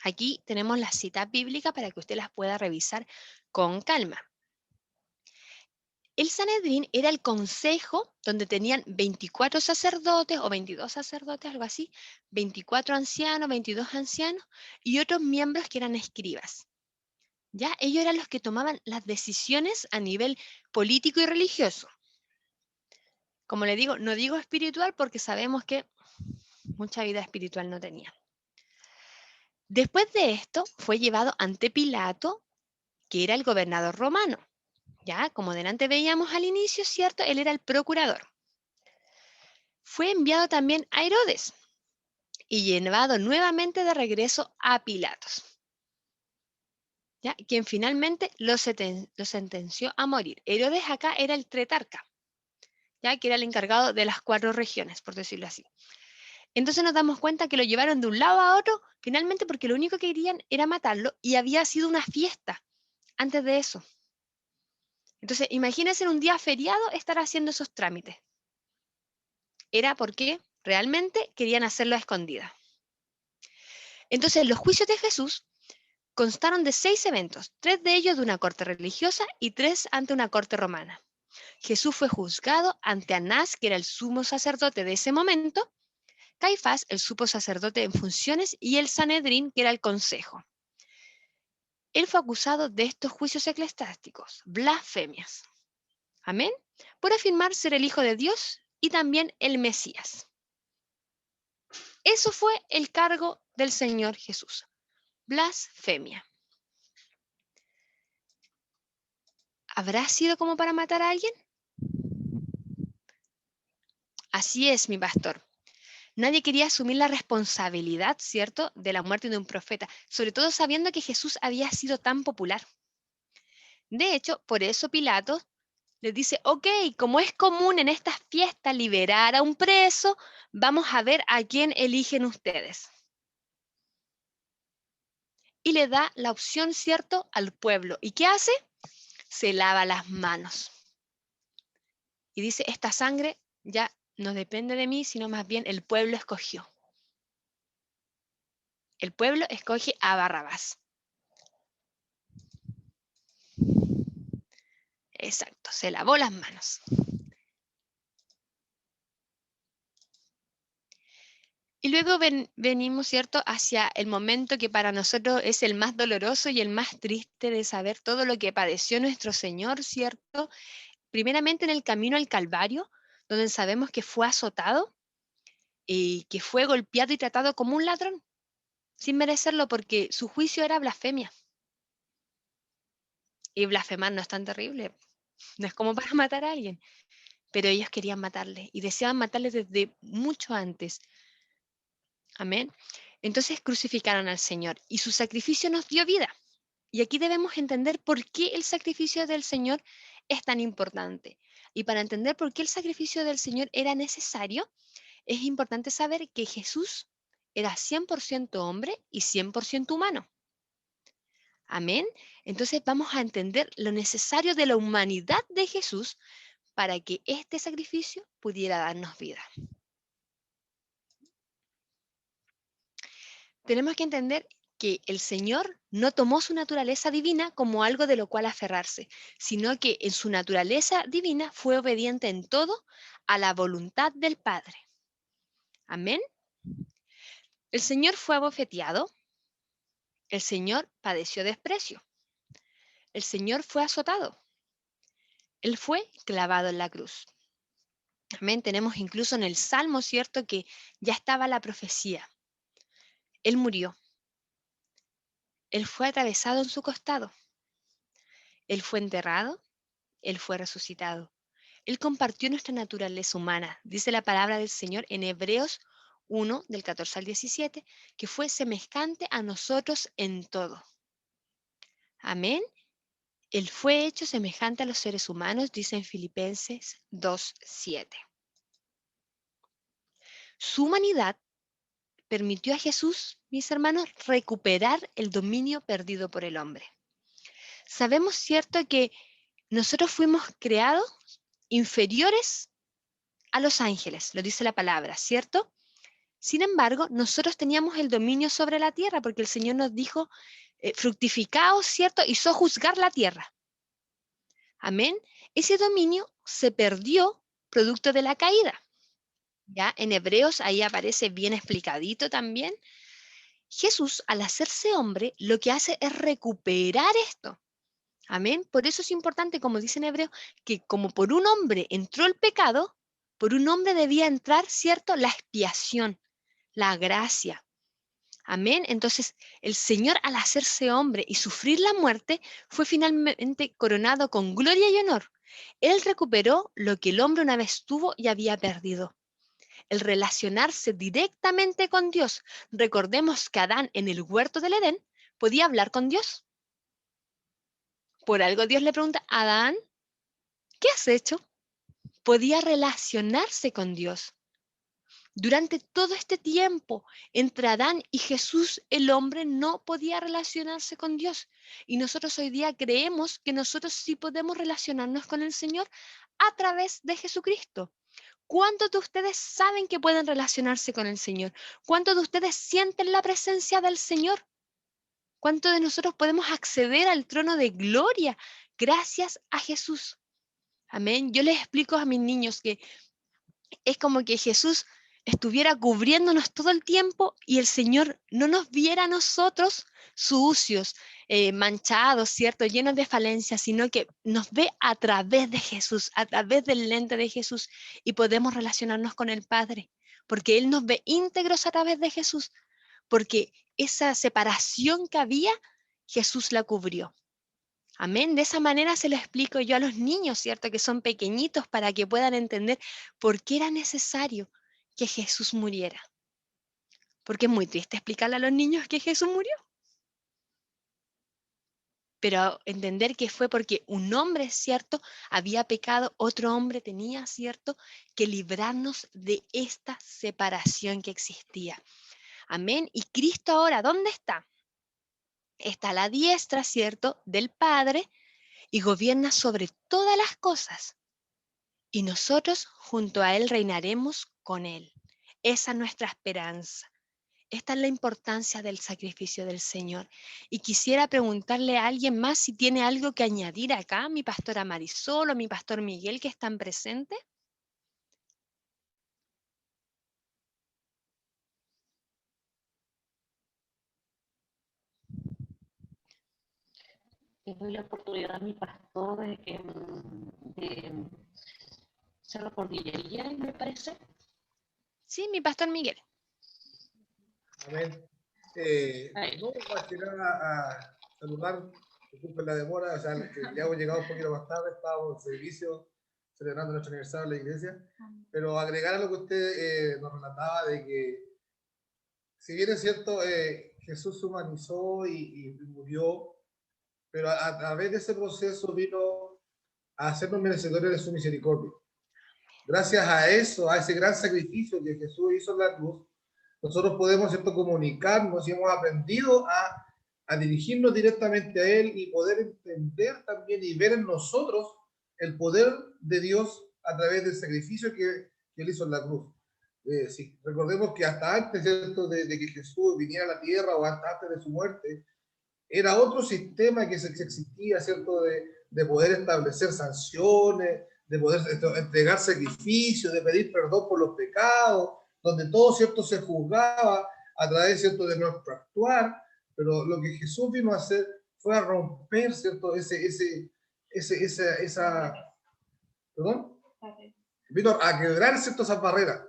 Aquí tenemos las citas bíblicas para que usted las pueda revisar con calma. El Sanedrín era el consejo donde tenían 24 sacerdotes o 22 sacerdotes, algo así, 24 ancianos, 22 ancianos y otros miembros que eran escribas. ¿Ya? Ellos eran los que tomaban las decisiones a nivel político y religioso. Como le digo, no digo espiritual porque sabemos que mucha vida espiritual no tenía. Después de esto, fue llevado ante Pilato, que era el gobernador romano. Ya, como delante veíamos al inicio, ¿cierto? Él era el procurador. Fue enviado también a Herodes y llevado nuevamente de regreso a Pilatos, ¿ya? Quien finalmente lo sentenció a morir. Herodes acá era el tetrarca, ¿ya? Que era el encargado de las 4 regiones, por decirlo así. Entonces nos damos cuenta que lo llevaron de un lado a otro, finalmente porque lo único que querían era matarlo y había sido una fiesta antes de eso. Entonces, imagínense en un día feriado estar haciendo esos trámites. Era porque realmente querían hacerlo a escondidas. Entonces, los juicios de Jesús constaron de 6 eventos, 3 de ellos de una corte religiosa y 3 ante una corte romana. Jesús fue juzgado ante Anás, que era el sumo sacerdote de ese momento, Caifás, el sumo sacerdote en funciones, y el Sanedrín, que era el consejo. Él fue acusado de estos juicios eclesiásticos, blasfemias. Amén. Por afirmar ser el Hijo de Dios y también el Mesías. Eso fue el cargo del Señor Jesús. Blasfemia. ¿Habrá sido como para matar a alguien? Así es, mi pastor. Nadie quería asumir la responsabilidad, ¿cierto?, de la muerte de un profeta, sobre todo sabiendo que Jesús había sido tan popular. De hecho, por eso Pilato les dice, ok, como es común en estas fiestas liberar a un preso, vamos a ver a quién eligen ustedes. Y le da la opción, ¿cierto?, al pueblo. ¿Y qué hace? Se lava las manos. Y dice, esta sangre ya no depende de mí, sino más bien el pueblo escogió. El pueblo escoge a Barrabás. Exacto, se lavó las manos. Y luego venimos, ¿cierto?, hacia el momento que para nosotros es el más doloroso y el más triste de saber todo lo que padeció nuestro Señor, ¿cierto? Primeramente en el camino al Calvario, donde sabemos que fue azotado y que fue golpeado y tratado como un ladrón, sin merecerlo porque su juicio era blasfemia. Y blasfemar no es tan terrible, no es como para matar a alguien, pero ellos querían matarle y deseaban matarle desde mucho antes. Amén. Entonces crucificaron al Señor y su sacrificio nos dio vida. Y aquí debemos entender por qué el sacrificio del Señor es tan importante. Y para entender por qué el sacrificio del Señor era necesario, es importante saber que Jesús era 100% hombre y 100% humano. Amén. Entonces vamos a entender lo necesario de la humanidad de Jesús para que este sacrificio pudiera darnos vida. Tenemos que entender que el Señor no tomó su naturaleza divina como algo de lo cual aferrarse, sino que en su naturaleza divina fue obediente en todo a la voluntad del Padre. Amén. El Señor fue abofeteado, el Señor padeció desprecio, el Señor fue azotado, Él fue clavado en la cruz. Amén. Tenemos incluso en el Salmo, ¿cierto?, que ya estaba la profecía. Él murió. Él fue atravesado en su costado. Él fue enterrado. Él fue resucitado. Él compartió nuestra naturaleza humana. Dice la palabra del Señor en Hebreos 1, del 14 al 17, que fue semejante a nosotros en todo. Amén. Él fue hecho semejante a los seres humanos, dice en Filipenses 2, 7. Su humanidad permitió a Jesús, mis hermanos, recuperar el dominio perdido por el hombre. Sabemos, ¿cierto?, que nosotros fuimos creados inferiores a los ángeles, lo dice la palabra, ¿cierto? Sin embargo, nosotros teníamos el dominio sobre la tierra porque el Señor nos dijo, fructificaos, ¿cierto?, y sojuzgar la tierra. Amén. Ese dominio se perdió producto de la caída. Ya en Hebreos ahí aparece bien explicadito también. Jesús, al hacerse hombre, lo que hace es recuperar esto. Amén. Por eso es importante, como dice en Hebreo, que como por un hombre entró el pecado, por un hombre debía entrar, ¿cierto?, la expiación, la gracia. Amén. Entonces, el Señor, al hacerse hombre y sufrir la muerte, fue finalmente coronado con gloria y honor. Él recuperó lo que el hombre una vez tuvo y había perdido. El relacionarse directamente con Dios. Recordemos que Adán en el huerto del Edén podía hablar con Dios. Por algo Dios le pregunta, Adán, ¿qué has hecho? Podía relacionarse con Dios. Durante todo este tiempo, entre Adán y Jesús, el hombre no podía relacionarse con Dios. Y nosotros hoy día creemos que nosotros sí podemos relacionarnos con el Señor a través de Jesucristo. ¿Cuántos de ustedes saben que pueden relacionarse con el Señor? ¿Cuántos de ustedes sienten la presencia del Señor? ¿Cuántos de nosotros podemos acceder al trono de gloria gracias a Jesús? Amén. Yo les explico a mis niños que es como que Jesús estuviera cubriéndonos todo el tiempo y el Señor no nos viera a nosotros sucios, manchados, ¿cierto?, llenos de falencias, sino que nos ve a través de Jesús, a través del lente de Jesús, y podemos relacionarnos con el Padre, porque Él nos ve íntegros a través de Jesús, porque esa separación que había, Jesús la cubrió. Amén. De esa manera se lo explico yo a los niños, ¿cierto?, que son pequeñitos, para que puedan entender por qué era necesario que Jesús muriera. Porque es muy triste explicarle a los niños que Jesús murió. Pero entender que fue porque un hombre, ¿cierto?, había pecado, otro hombre tenía, ¿cierto?, que librarnos de esta separación que existía. Amén. Y Cristo ahora, ¿dónde está? Está a la diestra, ¿cierto?, del Padre, y gobierna sobre todas las cosas. Y nosotros junto a Él reinaremos con Él. Esa es nuestra esperanza. Esta es la importancia del sacrificio del Señor. Y quisiera preguntarle a alguien más si tiene algo que añadir acá, mi pastora Marisol o mi pastor Miguel, que están presentes. Le doy la oportunidad a mi pastor de Cerro Cordillería, me parece. Sí, mi pastor Miguel. Amén. No, más que nada a saludar, disculpen la demora, o sea, que ya hemos llegado un poquito más tarde, estábamos en servicio celebrando nuestro aniversario en la iglesia, pero agregar a lo que usted nos relataba de que, si bien es cierto, Jesús se humanizó y murió, pero a través de ese proceso vino a hacernos merecedores de su misericordia. Gracias a eso, a ese gran sacrificio que Jesús hizo en la cruz, nosotros podemos, ¿cierto?, comunicarnos y hemos aprendido a dirigirnos directamente a Él y poder entender también y ver en nosotros el poder de Dios a través del sacrificio que Él hizo en la cruz. Sí, recordemos que hasta antes, ¿cierto?, de que Jesús viniera a la tierra o hasta antes de su muerte, era otro sistema que existía, ¿cierto?, de poder establecer sanciones, de poder entregar sacrificios, de pedir perdón por los pecados, donde todo, ¿cierto?, se juzgaba a través, ¿cierto?, de nuestro actuar, pero lo que Jesús vino a hacer fue a romper, ¿cierto?, ¿perdón? Vino a quebrar, ¿cierto?, esas barreras,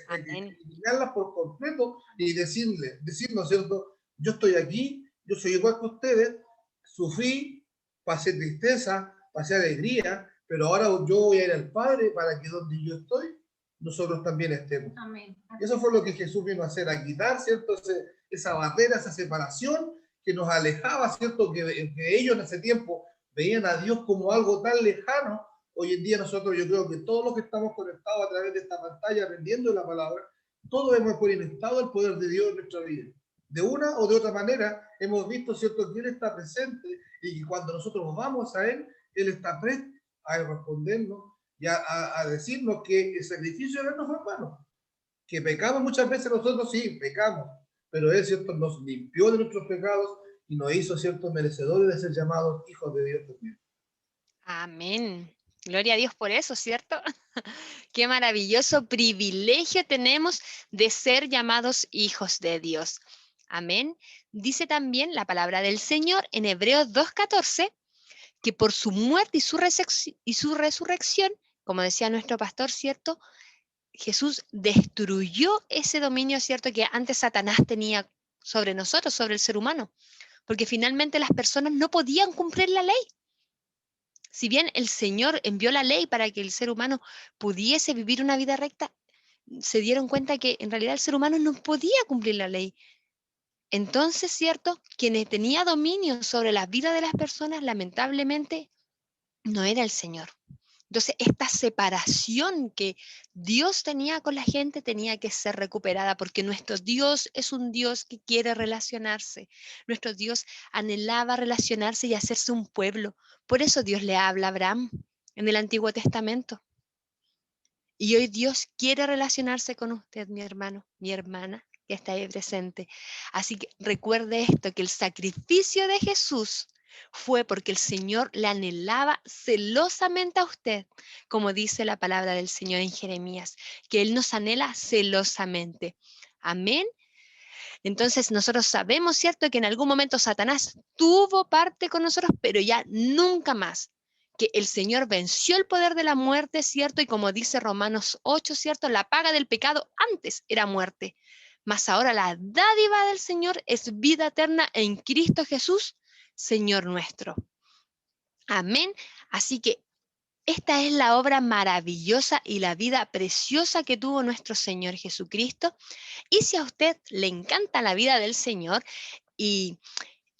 a eliminarlas por completo y decirnos, ¿cierto?, yo estoy aquí, yo soy igual que ustedes, sufrí, pasé tristeza, pasé alegría, pero ahora yo voy a ir al Padre para que donde yo estoy, nosotros también estemos. Amén. Eso fue lo que Jesús vino a hacer, a quitar, ¿cierto?, esa barrera, esa separación que nos alejaba, ¿cierto?, que ellos en ese tiempo veían a Dios como algo tan lejano. Hoy en día nosotros, yo creo que todos los que estamos conectados a través de esta pantalla, aprendiendo la palabra, todos hemos experimentado el poder de Dios en nuestra vida. De una o de otra manera hemos visto, ¿cierto?, que Él está presente y que cuando nosotros vamos a Él, Él está presto a respondernos y a decirnos que el sacrificio de Él no fue en vano. Que pecamos muchas veces nosotros, sí, pecamos, pero Él, ¿cierto?, nos limpió de nuestros pecados y nos hizo, ¿cierto?, merecedores de ser llamados hijos de Dios también. Amén. Gloria a Dios por eso, ¿cierto? Qué maravilloso privilegio tenemos de ser llamados hijos de Dios. Amén. Dice también la palabra del Señor en Hebreos 2:14, que por su muerte y su resurrección, como decía nuestro pastor, ¿cierto? Jesús destruyó ese dominio, ¿cierto?, que antes Satanás tenía sobre nosotros, sobre el ser humano, porque finalmente las personas no podían cumplir la ley. Si bien el Señor envió la ley para que el ser humano pudiese vivir una vida recta, se dieron cuenta que en realidad el ser humano no podía cumplir la ley. Entonces, ¿cierto?, quien tenía dominio sobre la vida de las personas, lamentablemente, no era el Señor. Entonces, esta separación que Dios tenía con la gente tenía que ser recuperada, porque nuestro Dios es un Dios que quiere relacionarse. Nuestro Dios anhelaba relacionarse y hacerse un pueblo. Por eso Dios le habla a Abraham en el Antiguo Testamento. Y hoy Dios quiere relacionarse con usted, mi hermano, mi hermana, que está ahí presente. Así que recuerde esto, que el sacrificio de Jesús fue porque el Señor le anhelaba celosamente a usted, como dice la palabra del Señor en Jeremías, que Él nos anhela celosamente. Amén. Entonces nosotros sabemos, ¿cierto?, que en algún momento Satanás tuvo parte con nosotros, pero ya nunca más. Que el Señor venció el poder de la muerte, ¿cierto? Y como dice Romanos 8, ¿cierto? La paga del pecado antes era muerte, mas ahora la dádiva del Señor es vida eterna en Cristo Jesús, Señor nuestro. Amén. Así que esta es la obra maravillosa y la vida preciosa que tuvo nuestro Señor Jesucristo. Y si a usted le encanta la vida del Señor y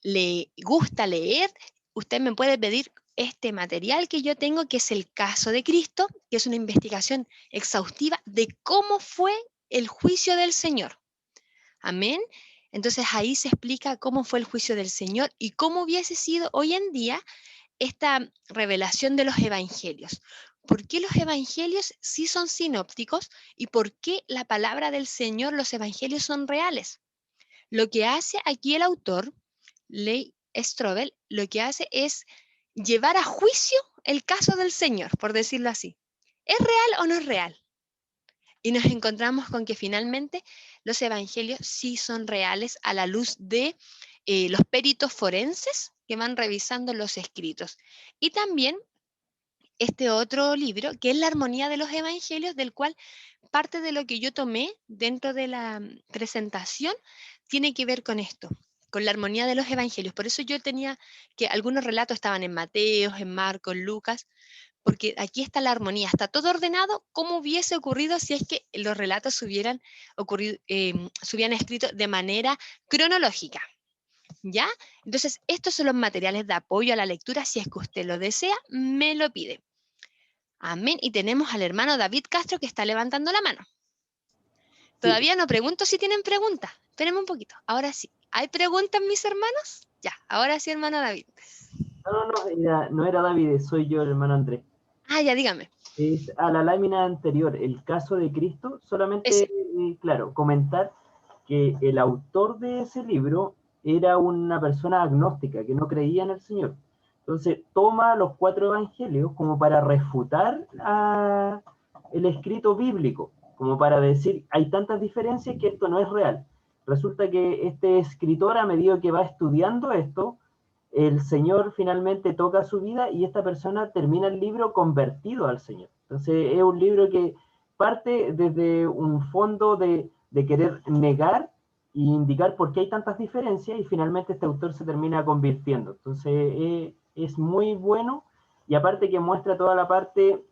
le gusta leer, usted me puede pedir este material que yo tengo, que es el caso de Cristo, que es una investigación exhaustiva de cómo fue el juicio del Señor. Amén. Entonces ahí se explica cómo fue el juicio del Señor y cómo hubiese sido hoy en día esta revelación de los evangelios. ¿Por qué los evangelios sí son sinópticos y por qué la palabra del Señor, los evangelios, son reales? Lo que hace aquí el autor, Lee Strobel, lo que hace es llevar a juicio el caso del Señor, por decirlo así. ¿Es real o no es real? Y nos encontramos con que finalmente los evangelios sí son reales a la luz de los peritos forenses que van revisando los escritos. Y también este otro libro, que es La armonía de los evangelios, del cual parte de lo que yo tomé dentro de la presentación tiene que ver con esto, con la armonía de los evangelios. Por eso yo tenía que algunos relatos estaban en Mateo, en Marcos, Lucas, porque aquí está la armonía, está todo ordenado como hubiese ocurrido si es que los relatos se hubieran escrito de manera cronológica. ¿Ya? Entonces, estos son los materiales de apoyo a la lectura. Si es que usted lo desea, me lo pide. Amén. Y tenemos al hermano David Castro que está levantando la mano. Todavía no pregunto si tienen preguntas. Espérenme un poquito. Ahora sí. ¿Hay preguntas, mis hermanos? Ya, ahora sí, hermano David. No era David, soy yo, el hermano Andrés. Ah, ya, dígame. Es a la lámina anterior, el caso de Cristo, solamente, claro, comentar que el autor de ese libro era una persona agnóstica, que no creía en el Señor. Entonces, toma los 4 evangelios como para refutar el escrito bíblico, como para decir, hay tantas diferencias que esto no es real. Resulta que este escritor, a medida que va estudiando esto, el Señor finalmente toca su vida y esta persona termina el libro convertido al Señor. Entonces es un libro que parte desde un fondo de querer negar e indicar por qué hay tantas diferencias y finalmente este autor se termina convirtiendo. Entonces es muy bueno y aparte que muestra toda la parte,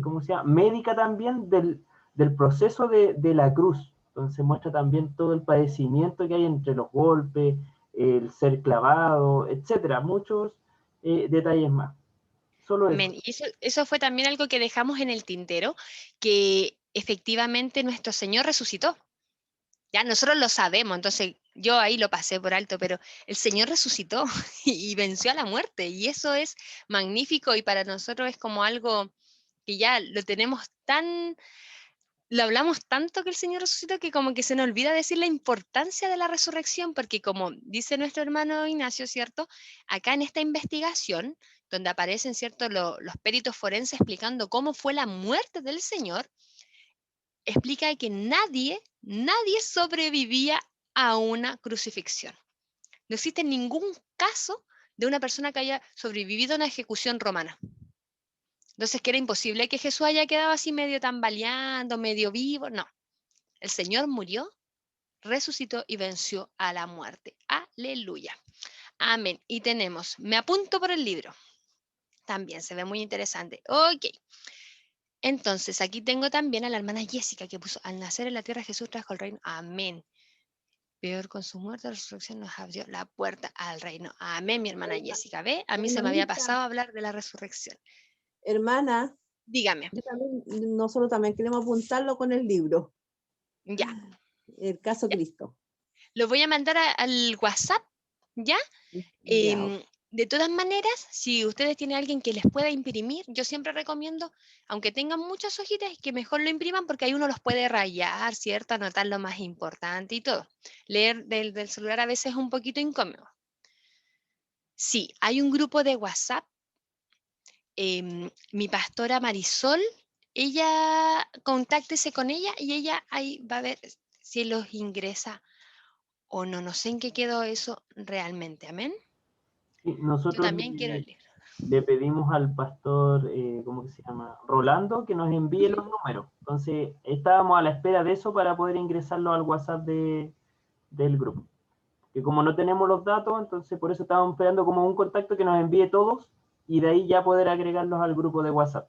¿cómo se llama?, médica también del proceso de la cruz. Entonces muestra también todo el padecimiento que hay entre los golpes, el ser clavado, etcétera, muchos detalles más. Solo eso. Amén. Y eso fue también algo que dejamos en el tintero, que efectivamente nuestro Señor resucitó. Ya nosotros lo sabemos, entonces yo ahí lo pasé por alto, pero el Señor resucitó y venció a la muerte, y eso es magnífico, y para nosotros es como algo que ya lo tenemos lo hablamos tanto que el Señor resucitó que como que se nos olvida decir la importancia de la resurrección, porque como dice nuestro hermano Ignacio, ¿cierto? Acá en esta investigación, donde aparecen, ¿cierto?, los peritos forenses explicando cómo fue la muerte del Señor, explica que nadie sobrevivía a una crucifixión. No existe ningún caso de una persona que haya sobrevivido a una ejecución romana. Entonces, que era imposible que Jesús haya quedado así medio tambaleando, medio vivo. No. El Señor murió, resucitó y venció a la muerte. Aleluya. Amén. Y tenemos, me apunto por el libro. También se ve muy interesante. Ok. Entonces, aquí tengo también a la hermana Jessica que puso, al nacer en la tierra Jesús trajo el reino. Amén. Peor con su muerte, la resurrección nos abrió la puerta al reino. Amén, mi hermana Jessica. ¿Ve? A mí se me había Hermanita, pasado hablar de la resurrección. hermana, Dígame. nosotros también queremos apuntarlo con el libro, Ya. el caso Cristo. Lo voy a mandar al WhatsApp, ¿ya? Ya, De todas maneras, si ustedes tienen alguien que les pueda imprimir, yo siempre recomiendo, aunque tengan muchas hojitas, que mejor lo impriman porque ahí uno los puede rayar, ¿cierto? Anotar lo más importante y todo. Leer del celular a veces es un poquito incómodo. Sí, hay un grupo de WhatsApp. Mi pastora Marisol, ella, contáctese con ella y ella ahí va a ver si los ingresa o no. No sé en qué quedó eso realmente. Amén. Sí, Yo nosotros también quiero leer. le pedimos al pastor, ¿cómo que se llama? Rolando, que nos envíe los números. Entonces, estábamos a la espera de eso para poder ingresarlo al WhatsApp del grupo. Que como no tenemos los datos, entonces por eso estábamos esperando como un contacto que nos envíe todos y de ahí ya poder agregarlos al grupo de WhatsApp.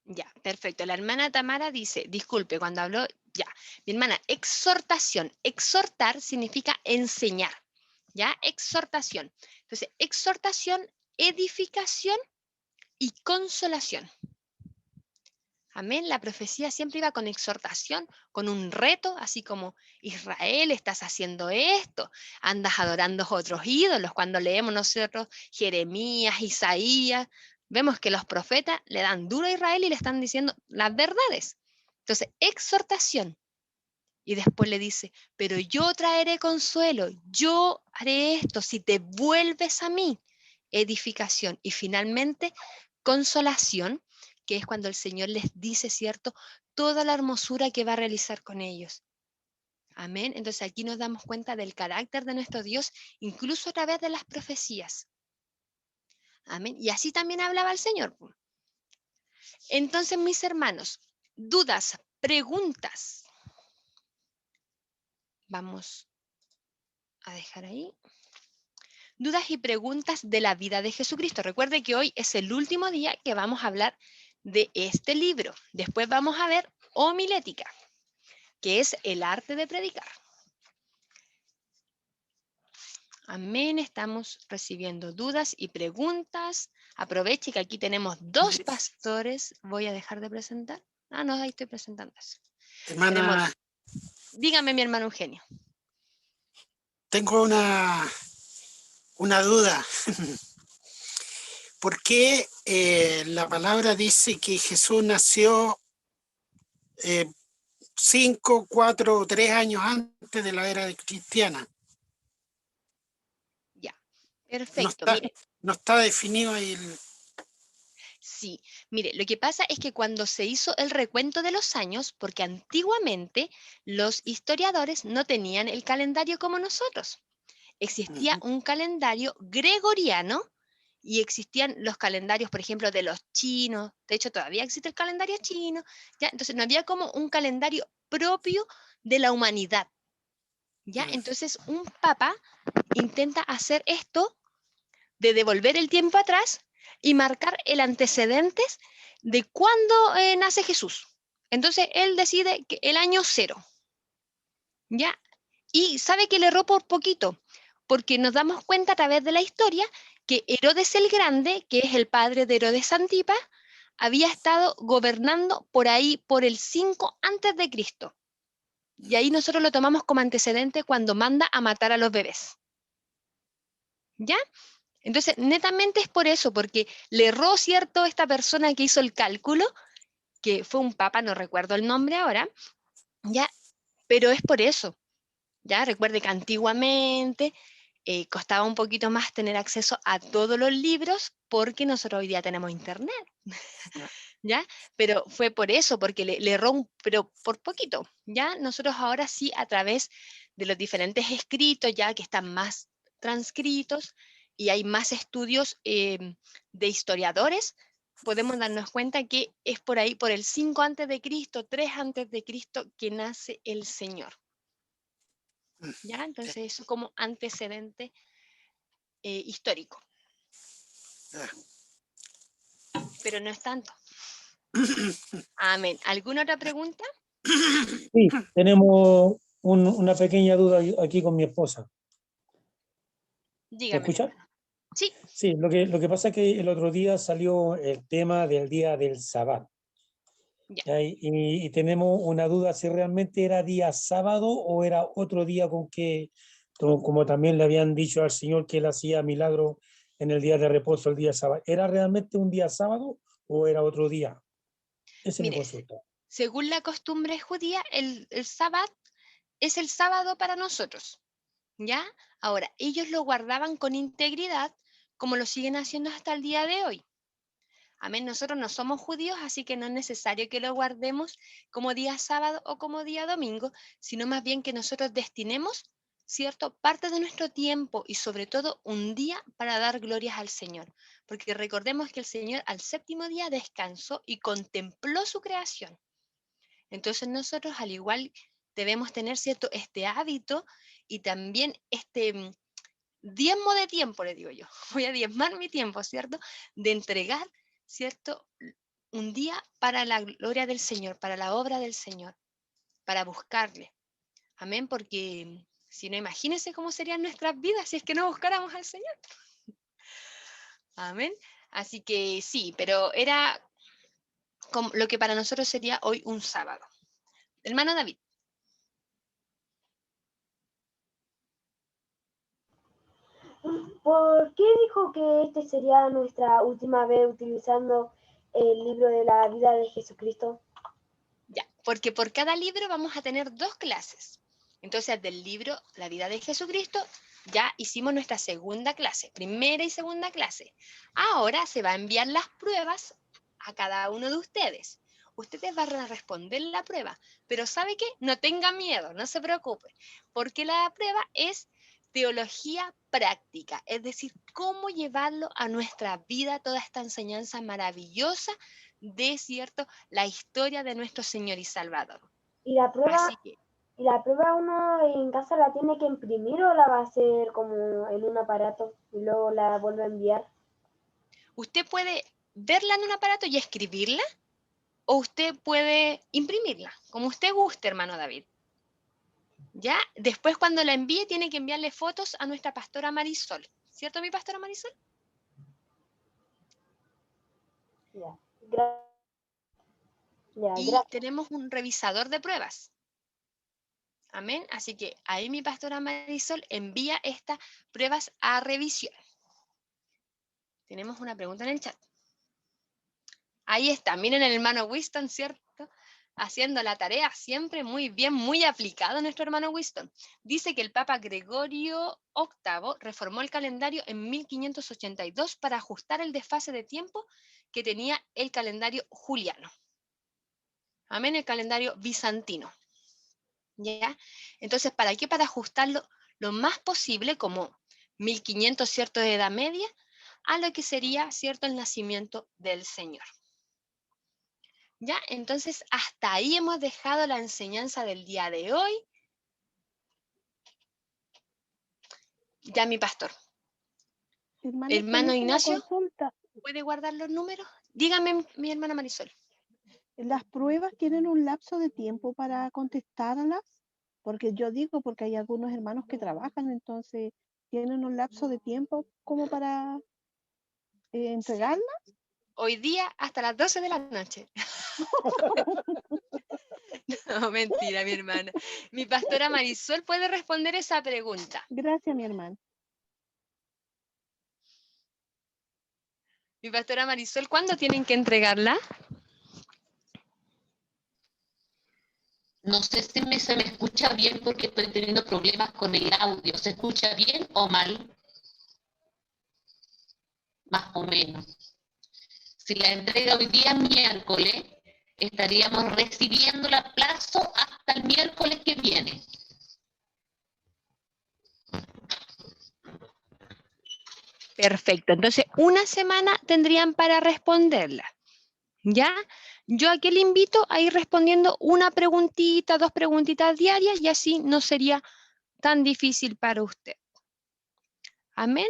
Ya, perfecto. La hermana Tamara dice, disculpe, cuando habló, ya. Mi hermana, exhortación. Exhortar significa enseñar, ¿ya? Exhortación. Entonces, exhortación, edificación y consolación. Amén. La profecía siempre iba con exhortación, con un reto, así como, Israel, estás haciendo esto, andas adorando otros ídolos. Cuando leemos nosotros Jeremías, Isaías, vemos que los profetas le dan duro a Israel y le están diciendo las verdades. Entonces, exhortación. Y después le dice, pero yo traeré consuelo, yo haré esto si te vuelves a mí. Edificación. Y finalmente, consolación, que es cuando el Señor les dice, ¿cierto?, toda la hermosura que va a realizar con ellos. Amén. Entonces aquí nos damos cuenta del carácter de nuestro Dios, incluso a través de las profecías. Amén. Y así también hablaba el Señor. Entonces, mis hermanos, dudas, preguntas. Vamos a dejar ahí. Dudas y preguntas de la vida de Jesucristo. Recuerde que hoy es el último día que vamos a hablar de este libro. Después vamos a ver homilética, que es el arte de predicar. Amén, estamos recibiendo dudas y preguntas. Aproveche que aquí tenemos dos pastores. Voy a dejar de presentar. Ah, no, ahí estoy presentando eso. Hermana, Dígame, mi hermano Eugenio. tengo una duda. ¿Por qué la palabra dice que Jesús nació 5, 4 o 3 años antes de la era cristiana? Ya, perfecto. Mire. No está definido ahí el... Sí, mire, lo que pasa es que cuando se hizo el recuento de los años, porque antiguamente los historiadores no tenían el calendario como nosotros. Existía un calendario gregoriano y existían los calendarios, por ejemplo, de los chinos. De hecho, todavía existe el calendario chino. ¿Ya? Entonces, no había como un calendario propio de la humanidad. ¿Ya? Entonces, un papa intenta hacer esto de devolver el tiempo atrás y marcar el antecedente de cuándo nace Jesús. Entonces, él decide que el año 0. ¿Ya? Y sabe que le erró por poquito, porque nos damos cuenta a través de la historia que Herodes el Grande, que es el padre de Herodes Antipas, había estado gobernando por ahí por el 5 antes de Cristo. Y ahí nosotros lo tomamos como antecedente cuando manda a matar a los bebés. ¿Ya? Entonces, netamente es por eso, porque le erró, ¿cierto?, esta persona que hizo el cálculo, que fue un papa, no recuerdo el nombre ahora, ¿ya? Pero es por eso. Ya recuerde que antiguamente costaba un poquito más tener acceso a todos los libros porque nosotros hoy día tenemos internet, ¿ya? Pero fue por eso, porque le erró, pero por poquito, ¿ya? Nosotros ahora sí, a través de los diferentes escritos, ya que están más transcritos y hay más estudios de historiadores, podemos darnos cuenta que es por ahí, por el 5 antes de Cristo, 3 antes de Cristo, que nace el Señor. ¿Ya? Entonces eso como antecedente histórico. Pero no es tanto. Amén. ¿Alguna otra pregunta? Sí, tenemos una pequeña duda aquí con mi esposa. ¿Me Dígame. escucha? Hermano. Sí. Sí, lo que pasa es que el otro día salió el tema del día del sábado. Ya. Y tenemos una duda si realmente era día sábado o era otro día con que, como también le habían dicho al Señor que él hacía milagro en el día de reposo, el día sábado. ¿Era realmente un día sábado o era otro día? Esa es mi consulta. Según la costumbre judía, el sábado es el sábado para nosotros. ¿Ya? Ahora, ellos lo guardaban con integridad como lo siguen haciendo hasta el día de hoy. Amén, nosotros no somos judíos, así que no es necesario que lo guardemos como día sábado o como día domingo, sino más bien que nosotros destinemos, ¿cierto?, parte de nuestro tiempo y sobre todo un día para dar glorias al Señor. Porque recordemos que el Señor al séptimo día descansó y contempló su creación. Entonces nosotros al igual debemos tener, ¿cierto?, este hábito y también este diezmo de tiempo, le digo yo. Voy a diezmar mi tiempo, ¿cierto?, de entregar, ¿cierto?, un día para la gloria del Señor, para la obra del Señor, para buscarle. Amén, porque si no, imagínense cómo serían nuestras vidas si es que no buscáramos al Señor. Amén. Así que sí, pero era como lo que para nosotros sería hoy un sábado. Hermano David. ¿Por qué dijo que este sería nuestra última vez utilizando el libro de la vida de Jesucristo? Ya, porque por cada libro vamos a tener 2 clases. Entonces, del libro La vida de Jesucristo, ya hicimos nuestra segunda clase, primera y segunda clase. Ahora se va a enviar las pruebas a cada uno de ustedes. Ustedes van a responder la prueba, pero ¿sabe qué? No tenga miedo, no se preocupe, porque la prueba es teología práctica, es decir, cómo llevarlo a nuestra vida toda esta enseñanza maravillosa de, ¿cierto?, la historia de nuestro Señor y Salvador. ¿Y la prueba, Así que, uno en casa la tiene que imprimir o la va a hacer como en un aparato y luego la vuelve a enviar? usted puede verla en un aparato y escribirla, o usted puede imprimirla, como usted guste, hermano David. ¿Ya? Después, cuando la envíe, tiene que enviarle fotos a nuestra pastora Marisol. ¿Cierto, mi pastora Marisol? Ya. Y tenemos un revisador de pruebas. Amén. Así que ahí mi pastora Marisol envía estas pruebas a revisión. Tenemos una pregunta en el chat. Ahí está. Miren el hermano Winston, ¿cierto? Haciendo la tarea siempre muy bien, muy aplicado nuestro hermano Winston. Dice que el Papa Gregorio VIII reformó el calendario en 1582 para ajustar el desfase de tiempo que tenía el calendario juliano. Amén, el calendario bizantino. ¿Ya? Entonces, ¿para qué? Para ajustarlo lo más posible, como 1500, ¿cierto?, de Edad Media, a lo que sería, ¿cierto?, el nacimiento del Señor. ¿Ya? Entonces, hasta ahí hemos dejado la enseñanza del día de hoy. Ya, mi pastor. Hermano Ignacio, ¿puede guardar los números? Dígame, mi hermana Marisol. ¿Las pruebas tienen un lapso de tiempo para contestarlas? Porque yo digo, porque hay algunos hermanos que trabajan, entonces tienen un lapso de tiempo como para entregarlas. Hoy día hasta las 12 de la noche. No, mentira, mi hermana. Mi pastora Marisol puede responder esa pregunta. Gracias, mi hermana. Mi pastora Marisol, ¿cuándo tienen que entregarla? No sé si se me escucha bien porque estoy teniendo problemas con el audio. ¿Se escucha bien o mal? Más o menos. Si la entrega hoy día miércoles, estaríamos recibiendo el plazo hasta el miércoles que viene. Perfecto, entonces una semana tendrían para responderla, ¿ya? Yo aquí le invito a ir respondiendo una preguntita, 2 preguntitas diarias y así no sería tan difícil para usted. Amén.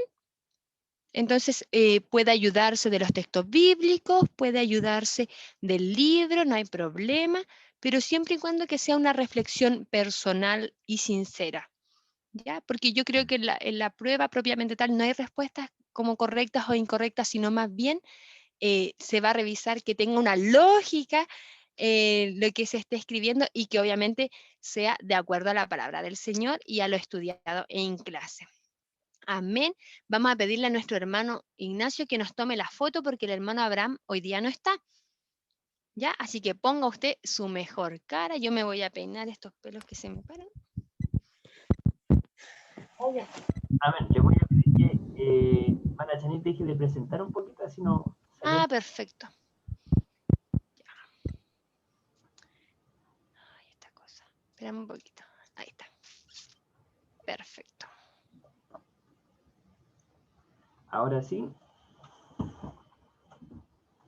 Entonces puede ayudarse de los textos bíblicos, puede ayudarse del libro, no hay problema, pero siempre y cuando que sea una reflexión personal y sincera, ¿ya? Porque yo creo que en la prueba propiamente tal no hay respuestas como correctas o incorrectas, sino más bien se va a revisar que tenga una lógica lo que se esté escribiendo y que obviamente sea de acuerdo a la palabra del Señor y a lo estudiado en clase. Amén. Vamos a pedirle a nuestro hermano Ignacio que nos tome la foto porque el hermano Abraham hoy día no está. ¿Ya? Así que ponga usted su mejor cara. Yo me voy a peinar estos pelos que se me paran. Amén. Le voy a pedir que hermana Chanit deje de presentar un poquito, así no. Ah, perfecto. Ya. Ay, esta cosa. Espérame un poquito. Ahí está. Perfecto. Ahora sí.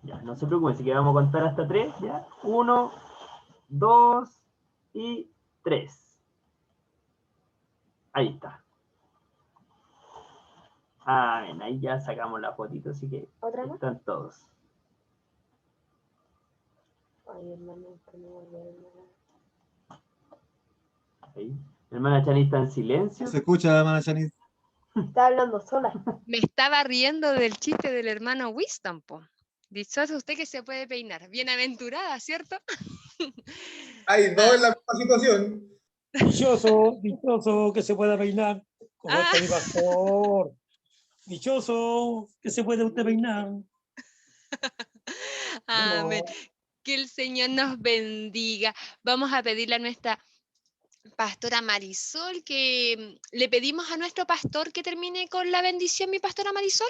Ya, no se preocupen, así que vamos a contar hasta 3, ya. 1, 2 y 3. Ahí está. Bien, ahí ya sacamos la fotito, así que están todos. Ay, hermano, que no vuelve a ver. Ahí. Hermana Chanit está en silencio. ¿Se escucha, hermana Chanit? Está hablando sola. Me estaba riendo del chiste del hermano Winston, po. Dichoso usted que se puede peinar. Bienaventurada, ¿cierto? Ay, no es la misma situación. Dichoso que se pueda peinar, como este mi pastor. Dichoso que se puede usted peinar. Amén. Que el Señor nos bendiga. Vamos a pedirle a nuestra pastora Marisol que le pedimos a nuestro pastor que termine con la bendición, mi pastora Marisol.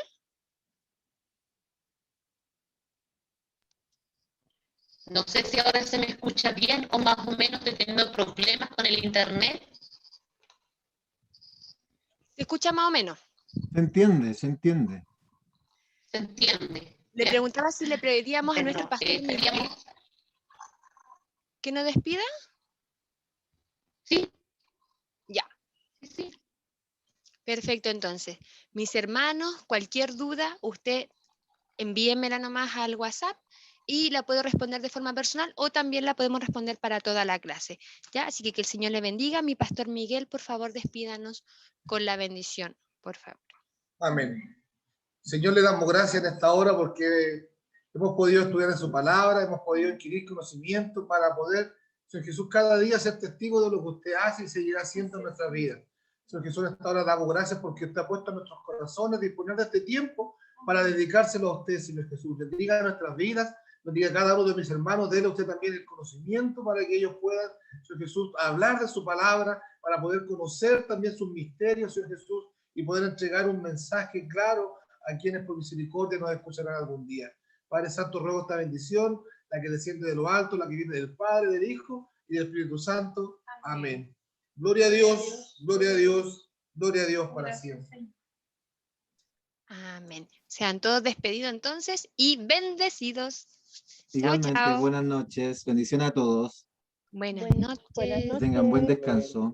No sé si ahora se me escucha bien o más o menos estoy teniendo problemas con el internet. ¿Se escucha más o menos? Se entiende, se entiende. ¿Se entiende? Le preguntaba si le pedíamos a Bueno, nuestro pastor Miguel pedíamos- que nos despida. Sí. Ya. Sí. Perfecto, entonces. Mis hermanos, cualquier duda, usted envíenmela nomás al WhatsApp y la puedo responder de forma personal o también la podemos responder para toda la clase. ¿Ya? Así que el Señor le bendiga. Mi pastor Miguel, por favor, despídanos con la bendición, por favor. Amén. Señor, le damos gracias en esta hora porque hemos podido estudiar en su palabra, hemos podido adquirir conocimiento para poder, Señor Jesús, cada día ser testigo de lo que usted hace y seguirá haciendo en nuestra vida. Señor Jesús, en esta hora damos gracias porque usted ha puesto en nuestros corazones disponer de este tiempo para dedicárselo a usted, Señor Jesús. Bendiga nuestras vidas, bendiga a cada uno de mis hermanos, déle a usted también el conocimiento para que ellos puedan, Señor Jesús, hablar de su palabra, para poder conocer también sus misterios, Señor Jesús, y poder entregar un mensaje claro a quienes por misericordia nos escucharán algún día. Padre Santo, ruego esta bendición, la que desciende de lo alto, la que viene del Padre, del Hijo y del Espíritu Santo. Amén. Gloria a Dios, gloria a Dios, gloria a Dios para siempre. Amén. Sean todos despedidos entonces y bendecidos. Igualmente, chao. buenas noches. Bendiciones a todos. Buenas Que noches. tengan buen descanso.